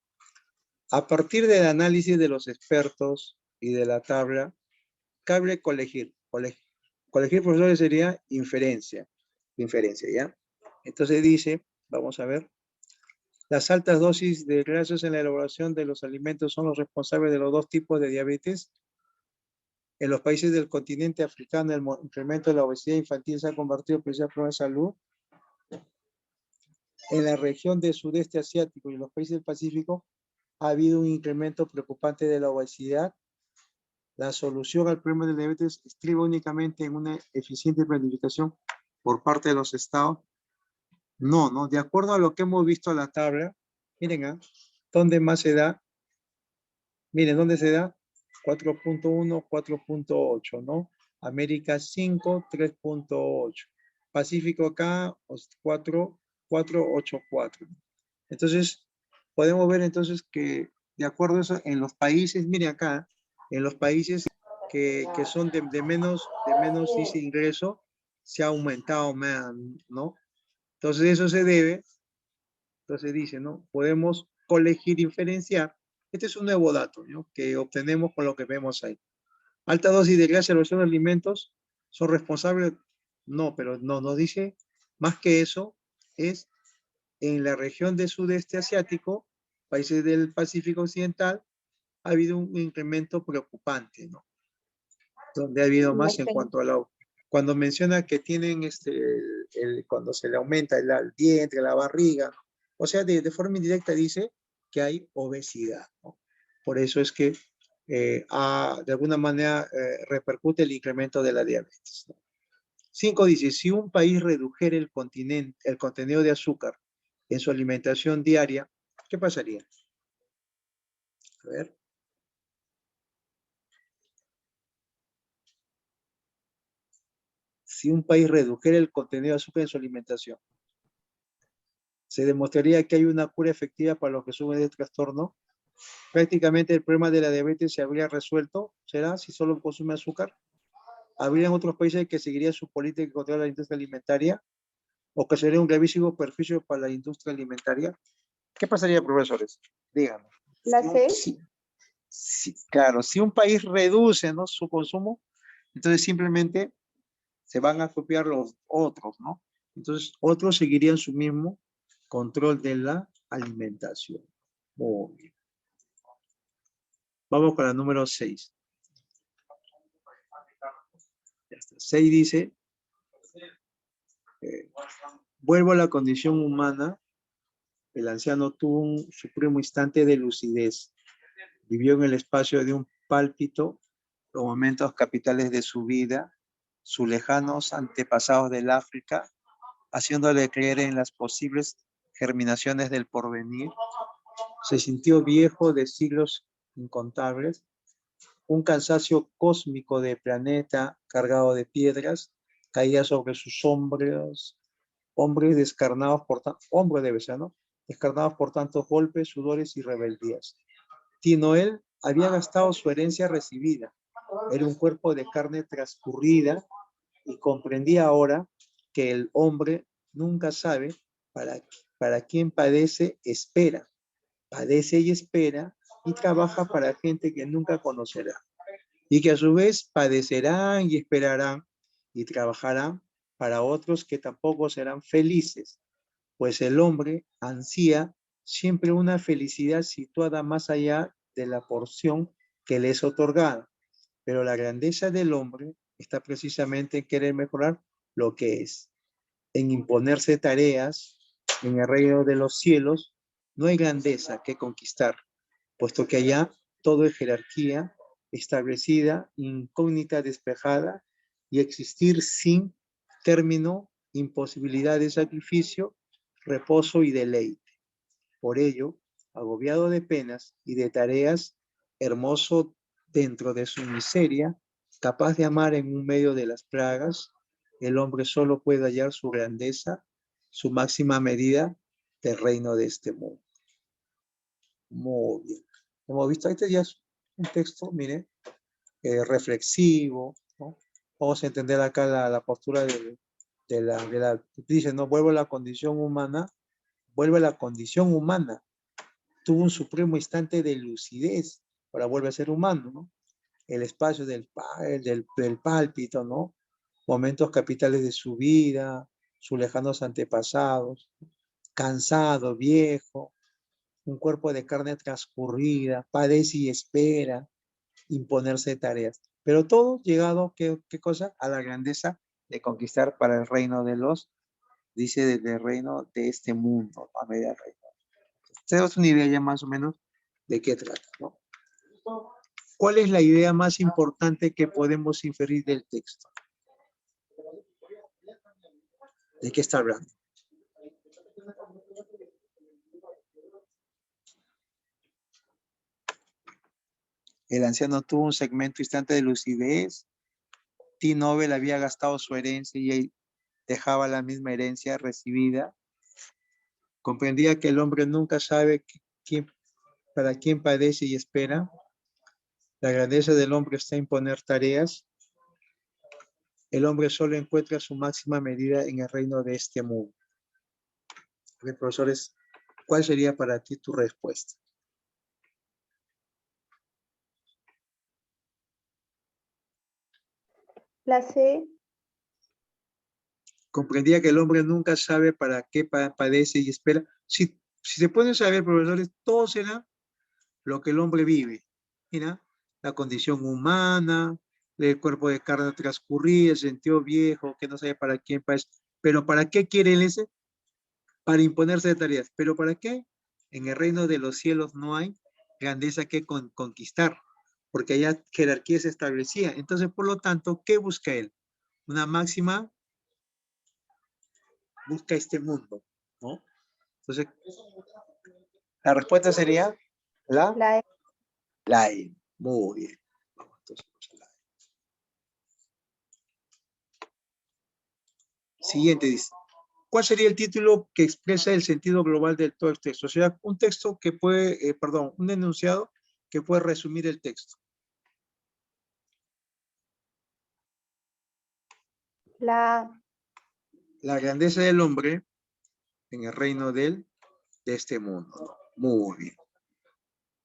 a partir del análisis de los expertos y de la tabla, cabe colegir. Colegir, profesores, sería inferencia. Inferencia, ¿ya? Entonces dice, vamos a ver, las altas dosis de grasas en la elaboración de los alimentos son los responsables de los dos tipos de diabetes. En los países del continente africano, el incremento de la obesidad infantil se ha convertido en principal problema de salud. En la región del sudeste asiático y en los países del Pacífico ha habido un incremento preocupante de la obesidad. La solución al problema de la diabetes estriba únicamente en una eficiente planificación por parte de los estados. No, no, de acuerdo a lo que hemos visto en la tabla, miren, ¿dónde más se da? Miren, ¿dónde se da? 4.1, 4.8, ¿no? América 5, 3.8. Pacífico acá, 4, 4, 8, 4. Entonces, podemos ver entonces que de acuerdo a eso, en los países, miren acá, en los países que son de menos índice de ingreso, se ha aumentado más, ¿no? Entonces, eso se debe, entonces dice, ¿no? Podemos colegir, inferenciar. Este es un nuevo dato, ¿no? Que obtenemos con lo que vemos ahí. Alta dosis de grasa en los alimentos son responsables, no, pero no nos dice más que eso, es en la región del sudeste asiático, países del Pacífico Occidental, ha habido un incremento preocupante, ¿no? Donde ha habido más en cuanto a la... Cuando menciona que tienen, cuando se le aumenta el vientre, la barriga, ¿no? O sea, de forma indirecta dice que hay obesidad, ¿no? Por eso es que de alguna manera repercute el incremento de la diabetes, ¿no? 5 dice, si un país redujera el contenido de azúcar en su alimentación diaria, ¿qué pasaría? A ver. Si un país redujera el contenido de azúcar en su alimentación, se demostraría que hay una cura efectiva para los que sufren de trastorno. Prácticamente el problema de la diabetes se habría resuelto, ¿será? Si solo consume azúcar. ¿Habrían otros países que seguirían su política de control de la industria alimentaria? ¿O que sería un gravísimo perjuicio para la industria alimentaria? ¿Qué pasaría, profesores? Díganme. La C. Claro, si un país reduce, ¿no?, su consumo, entonces simplemente se van a copiar los otros, ¿no? Entonces, otros seguirían su mismo control de la alimentación. Muy bien. Vamos con la número 6. Ya está. 6 dice, vuelvo a la condición humana. El anciano tuvo un supremo instante de lucidez. Vivió en el espacio de un pálpito los momentos capitales de su vida, sus lejanos antepasados del África, haciéndole creer en las posibles germinaciones del porvenir. Se sintió viejo de siglos incontables. Un cansancio cósmico de planeta cargado de piedras caía sobre sus hombros, hombres descarnados por hombres debe ser, ¿no? Descarnados por tantos golpes, sudores y rebeldías. Tinoel había gastado su herencia recibida. Era un cuerpo de carne transcurrida y comprendía ahora que el hombre nunca sabe para quién padece, espera. Padece y espera y trabaja para gente que nunca conocerá. Y que a su vez padecerán y esperarán y trabajarán para otros que tampoco serán felices, pues el hombre ansía siempre una felicidad situada más allá de la porción que le es otorgada. Pero la grandeza del hombre está precisamente en querer mejorar lo que es, en imponerse tareas. En el reino de los cielos no hay grandeza que conquistar, puesto que allá todo es jerarquía establecida, incógnita despejada, y existir sin término, imposibilidad de sacrificio, reposo y deleite. Por ello, agobiado de penas y de tareas, hermoso dentro de su miseria, capaz de amar en un medio de las plagas, el hombre solo puede hallar su grandeza, su máxima medida del reino de este mundo. Muy bien. Hemos visto, este ya es un texto, mire, reflexivo, ¿no? Vamos a entender acá la postura dice, no, vuelve a la condición humana, vuelve a la condición humana. Tuvo un supremo instante de lucidez, ahora vuelve a ser humano, ¿no? El espacio del pálpito, ¿no? Momentos capitales de su vida, sus lejanos antepasados, cansado, viejo, un cuerpo de carne transcurrida, padece y espera, imponerse tareas. Pero todo llegado, ¿qué cosa? A la grandeza de conquistar para el reino de los, dice, del reino de este mundo, a media reino. Tenemos una idea ya más o menos de qué trata, ¿no? ¿Cuál es la idea más importante que podemos inferir del texto? ¿De qué está hablando? El anciano tuvo un segmento instante de lucidez. T. Nobel había gastado su herencia y dejaba la misma herencia recibida. Comprendía que el hombre nunca sabe para quién padece y espera. La grandeza del hombre está en imponer tareas. El hombre solo encuentra su máxima medida en el reino de este mundo. A ver, profesores, ¿cuál sería para ti tu respuesta? La C. Comprendía que el hombre nunca sabe para qué padece y espera. Si se pueden saber, profesores, todo será lo que el hombre vive. Mira, la condición humana, el cuerpo de carne transcurrida, el sentido viejo, que no sabe para quién padece. Pero ¿para qué quiere él ese? Para imponerse de tareas. ¿Pero para qué? En el reino de los cielos no hay grandeza que conquistar, porque allá jerarquía se establecía. Entonces, por lo tanto, ¿qué busca él? Una máxima, busca este mundo, ¿no? Entonces, la respuesta sería La E. la E. Muy bien. Vamos, entonces, la E. Siguiente dice. ¿Cuál sería el título que expresa el sentido global de todo el texto? O sea, un texto que puede, un enunciado que puede resumir el texto. La grandeza del hombre en el reino de este mundo. Muy bien.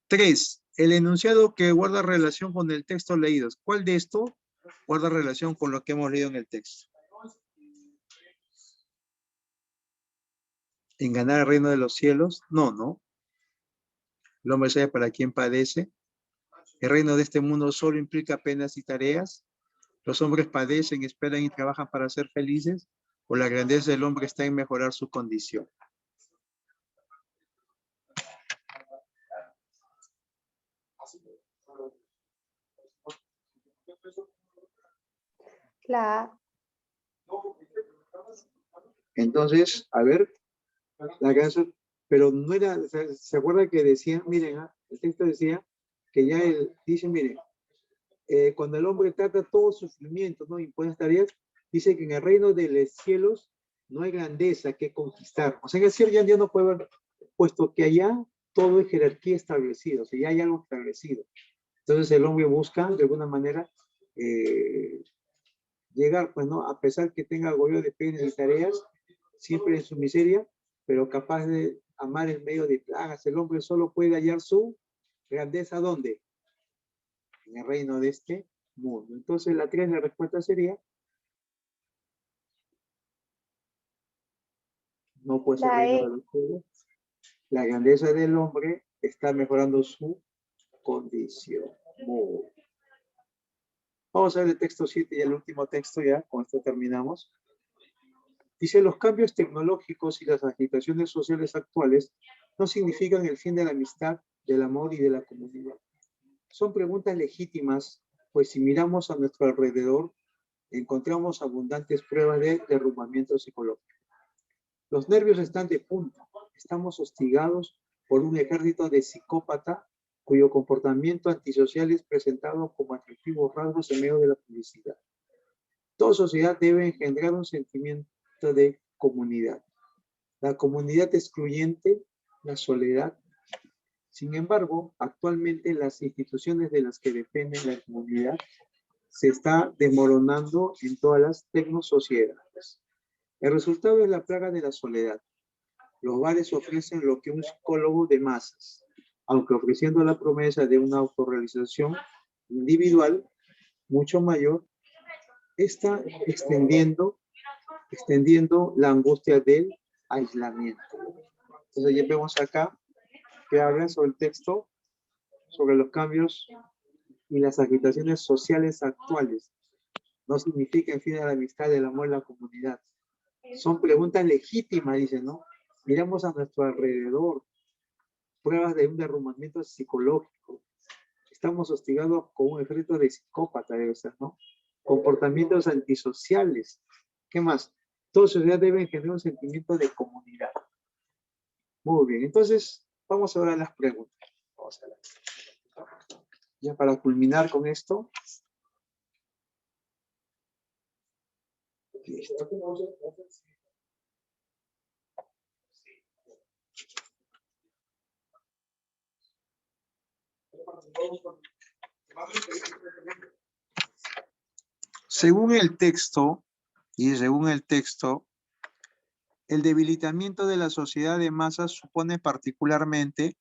3. El enunciado que guarda relación con el texto leído. ¿Cuál de esto guarda relación con lo que hemos leído en el texto? ¿En ganar el reino de los cielos? No, no. El hombre sabe para quién padece. El reino de este mundo solo implica penas y tareas. Los hombres padecen, esperan y trabajan para ser felices. O la grandeza del hombre está en mejorar su condición. La A. Entonces, a ver, La grandeza, pero no era, ¿se acuerda que decían, miren, el texto decía que ya dice, miren, cuando el hombre trata todo sufrimiento, ¿no? Impone tareas, dice que en el reino de los cielos no hay grandeza que conquistar. O sea, en el cielo ya no puede haber, puesto que allá todo es jerarquía establecida, o sea, ya hay algo establecido. Entonces el hombre busca, de alguna manera, llegar, pues, ¿no? A pesar que tenga agobio de penas y tareas, siempre en su miseria, pero capaz de amar en medio de plagas. El hombre solo puede hallar su grandeza, ¿dónde? En el reino de este mundo. Entonces la 3, la respuesta sería, no puede ser La reino E. de los cielos. La grandeza del hombre está mejorando su condición. Muy bien. Vamos a ver el texto 7 y el último texto ya, con esto terminamos. Dice, los cambios tecnológicos y las agitaciones sociales actuales no significan el fin de la amistad, del amor y de la comunidad. Son preguntas legítimas, pues si miramos a nuestro alrededor, encontramos abundantes pruebas de derrumbamiento psicológico. Los nervios están de punta. Estamos hostigados por un ejército de psicópata cuyo comportamiento antisocial es presentado como atractivos rasgos en medio de la publicidad. Toda sociedad debe engendrar un sentimiento de comunidad. La comunidad excluyente, la soledad. Sin embargo, actualmente las instituciones de las que depende la comunidad se está desmoronando en todas las tecnosociedades. El resultado es la plaga de la soledad. Los bares ofrecen lo que un psicólogo de masas, aunque ofreciendo la promesa de una autorrealización individual mucho mayor, está extendiendo la angustia del aislamiento. Entonces ya vemos acá que habla sobre el texto, sobre los cambios y las agitaciones sociales actuales. No significa en fin de la amistad, el amor y la comunidad. Son preguntas legítimas, dicen, ¿no? Miramos a nuestro alrededor, pruebas de un derrumbamiento psicológico. Estamos hostigados con un ejército de psicópatas, debe ser, ¿no? Comportamientos antisociales. ¿Qué más? Toda sociedad debe generar un sentimiento de comunidad. Muy bien, entonces vamos ahora a las preguntas. Vamos a ver. Ya para culminar con esto. Listo. Según el texto, el debilitamiento de la sociedad de masas supone particularmente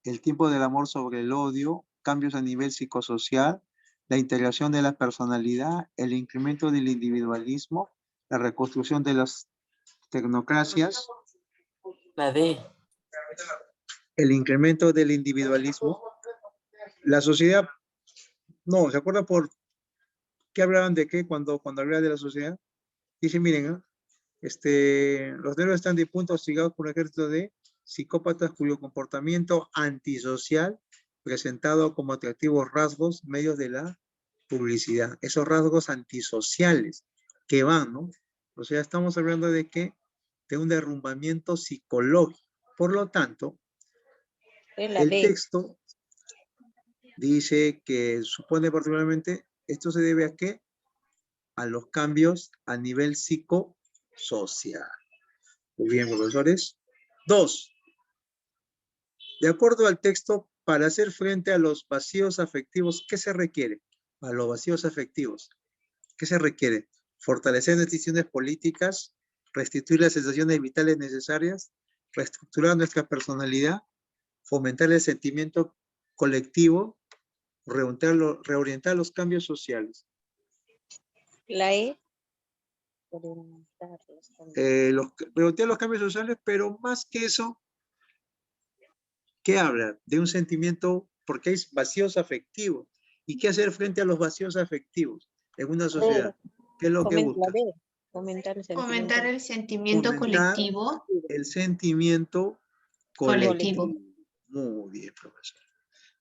el tiempo del amor sobre el odio, cambios a nivel psicosocial, la integración de la personalidad, el incremento del individualismo, la reconstrucción de las tecnocracias, La D. el incremento del individualismo, la sociedad, no, ¿se acuerdan por qué hablaban de qué cuando hablaban de la sociedad? Dice, miren, los nervios están de punto hostigados por un ejército de psicópatas cuyo comportamiento antisocial presentado como atractivos rasgos medios de la publicidad. Esos rasgos antisociales que van, ¿no? O sea, estamos hablando de que de un derrumbamiento psicológico. Por lo tanto, el texto dice que supone particularmente, esto se debe a qué? A los cambios a nivel psicosocial. Muy bien, profesores. 2. De acuerdo al texto, para hacer frente a los vacíos afectivos, ¿qué se requiere? A los vacíos afectivos, ¿qué se requiere? Fortalecer las decisiones políticas, restituir las sensaciones vitales necesarias, reestructurar nuestra personalidad, fomentar el sentimiento colectivo, reorientar los cambios sociales. La E. Reorientar los cambios sociales, pero más que eso, ¿qué habla? De un sentimiento, porque hay vacíos afectivos. ¿Y qué hacer frente a los vacíos afectivos en una sociedad? ¿Qué es lo que busca? Fomentar el sentimiento. Fomentar el sentimiento Fomentar colectivo. el sentimiento colectivo. Muy bien, profesor.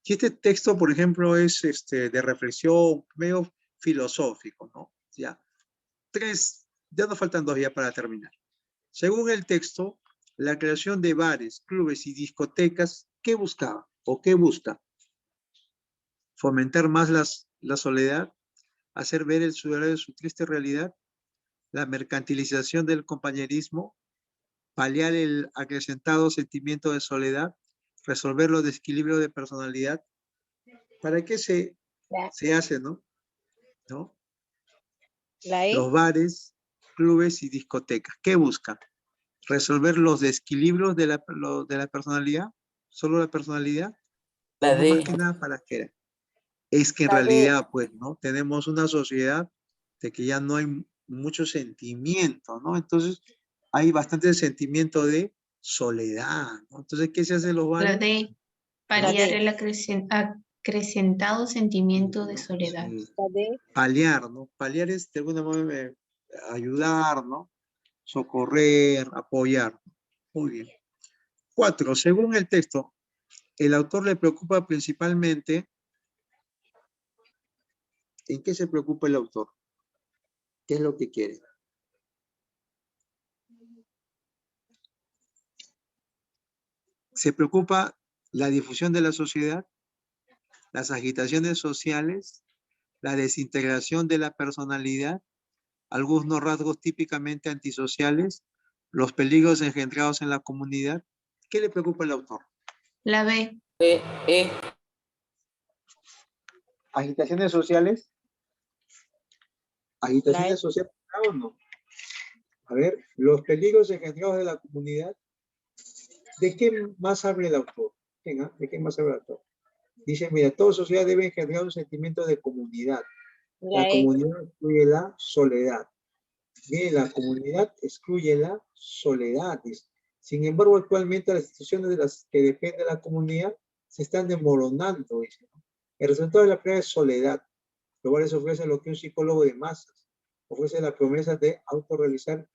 Y este texto, por ejemplo, es de reflexión medio filosófico, ¿no? Ya. 3, ya nos faltan 2 ya para terminar. Según el texto, la creación de bares, clubes y discotecas, ¿qué buscaba o qué busca? Fomentar más la soledad, hacer ver el ciudadano su triste realidad, la mercantilización del compañerismo, paliar el acrecentado sentimiento de soledad, resolver los desequilibrios de personalidad. ¿Para qué se hace, no? ¿No? La E. Los bares, clubes y discotecas. ¿Qué busca? ¿Resolver los desequilibrios de la personalidad? ¿Solo la personalidad? La ¿O más D. que nada para qué? Es que en La D. realidad, pues, ¿no? Tenemos una sociedad de que ya no hay mucho sentimiento, ¿no? Entonces, hay bastante sentimiento de soledad, ¿no? Entonces, ¿qué se hace en los La bares? D, paliar el acrecentado sentimiento de soledad. Sí, La D. paliar, ¿no? Paliar es de alguna manera ayudar, ¿no? Socorrer, apoyar. Muy bien. 4. Según el texto, el autor le preocupa principalmente. ¿En qué se preocupa el autor? ¿Qué es lo que quiere? Se preocupa la difusión de la sociedad, las agitaciones sociales, la desintegración de la personalidad, algunos rasgos típicamente antisociales, los peligros engendrados en la comunidad. ¿Qué le preocupa al autor? La B, E. ¿Agitaciones sociales? ¿Agitaciones La E. sociales o no? A ver, los peligros engendrados de la comunidad. ¿De qué más habla el autor? Venga, ¿de qué más habla el autor? Dice, mira, toda sociedad debe engendrar un sentimiento de comunidad. La La E. comunidad excluye la soledad. Bien, la comunidad excluye la soledad. Dice. Sin embargo, actualmente las instituciones de las que depende la comunidad se están desmoronando. Dice. El resultado de la prueba es soledad. Lo cual ofrece lo que un psicólogo de masas ofrece la promesa de autorrealizar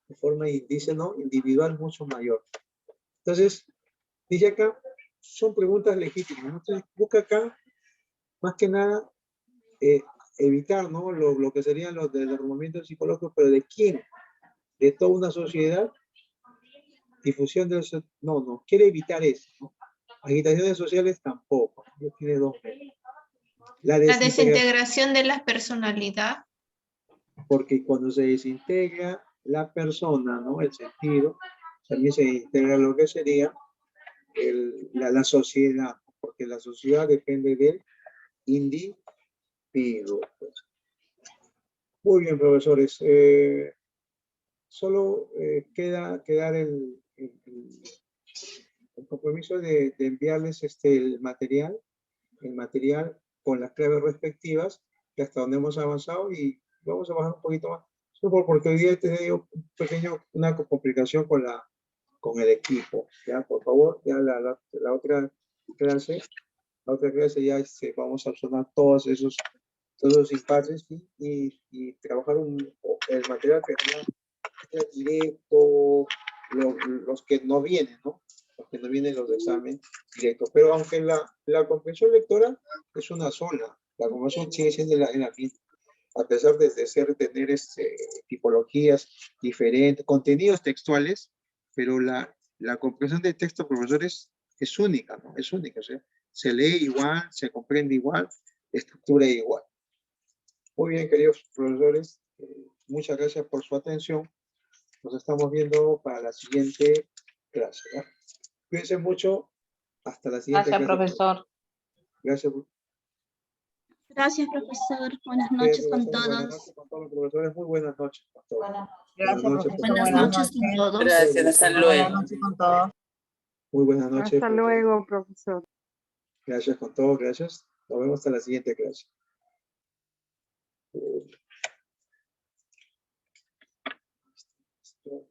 de forma, dice, ¿no? Individual mucho mayor. Entonces, dice acá, son preguntas legítimas. Entonces, busca acá, más que nada, evitar, ¿no? Lo que serían los derrumbamientos psicológicos, pero ¿de quién? ¿De toda una sociedad? Difusión de los... No, quiere evitar eso, ¿no? Agitaciones sociales tampoco. Tiene dos. La la desintegración, desintegración de la personalidad. porque cuando se desintegra la persona, ¿no? El sentido, también se integra lo que sería la sociedad, porque la sociedad depende del individuo. Pues. Muy bien, profesores. Solo quedar el compromiso de enviarles el material con las claves respectivas, que hasta donde hemos avanzado, y vamos a bajar un poquito más. Solo porque hoy día he tenido una complicación con el equipo. ¿Ya? Por favor, ya la otra clase ya vamos a solucionar todos esos impases y trabajar el material que sea directo, los que no vienen, ¿no? Los que no vienen los de examen directo. Pero aunque la comprensión lectora es una sola, la comprensión sigue siendo la misma, a pesar de tener tipologías diferentes, contenidos textuales, pero la comprensión del texto, profesores, es única, ¿no? Es única, o sea, se lee igual, se comprende igual, estructura igual. Muy bien, queridos profesores, muchas gracias por su atención. Nos estamos viendo para la siguiente clase. ¿Ya? Cuídense mucho. Hasta la siguiente clase. profesor. Gracias. Gracias, profesor. Buenas Buenas noches con noches todos. con todos los profesores. Muy buenas noches con todos. Gracias, noches. profesor. Buenas noches con todos. Gracias, hasta Buenas luego. noches con todos. Muy buenas noches. Hasta luego, profesor. Gracias con todos. Gracias. Nos vemos hasta la siguiente clase. Esto.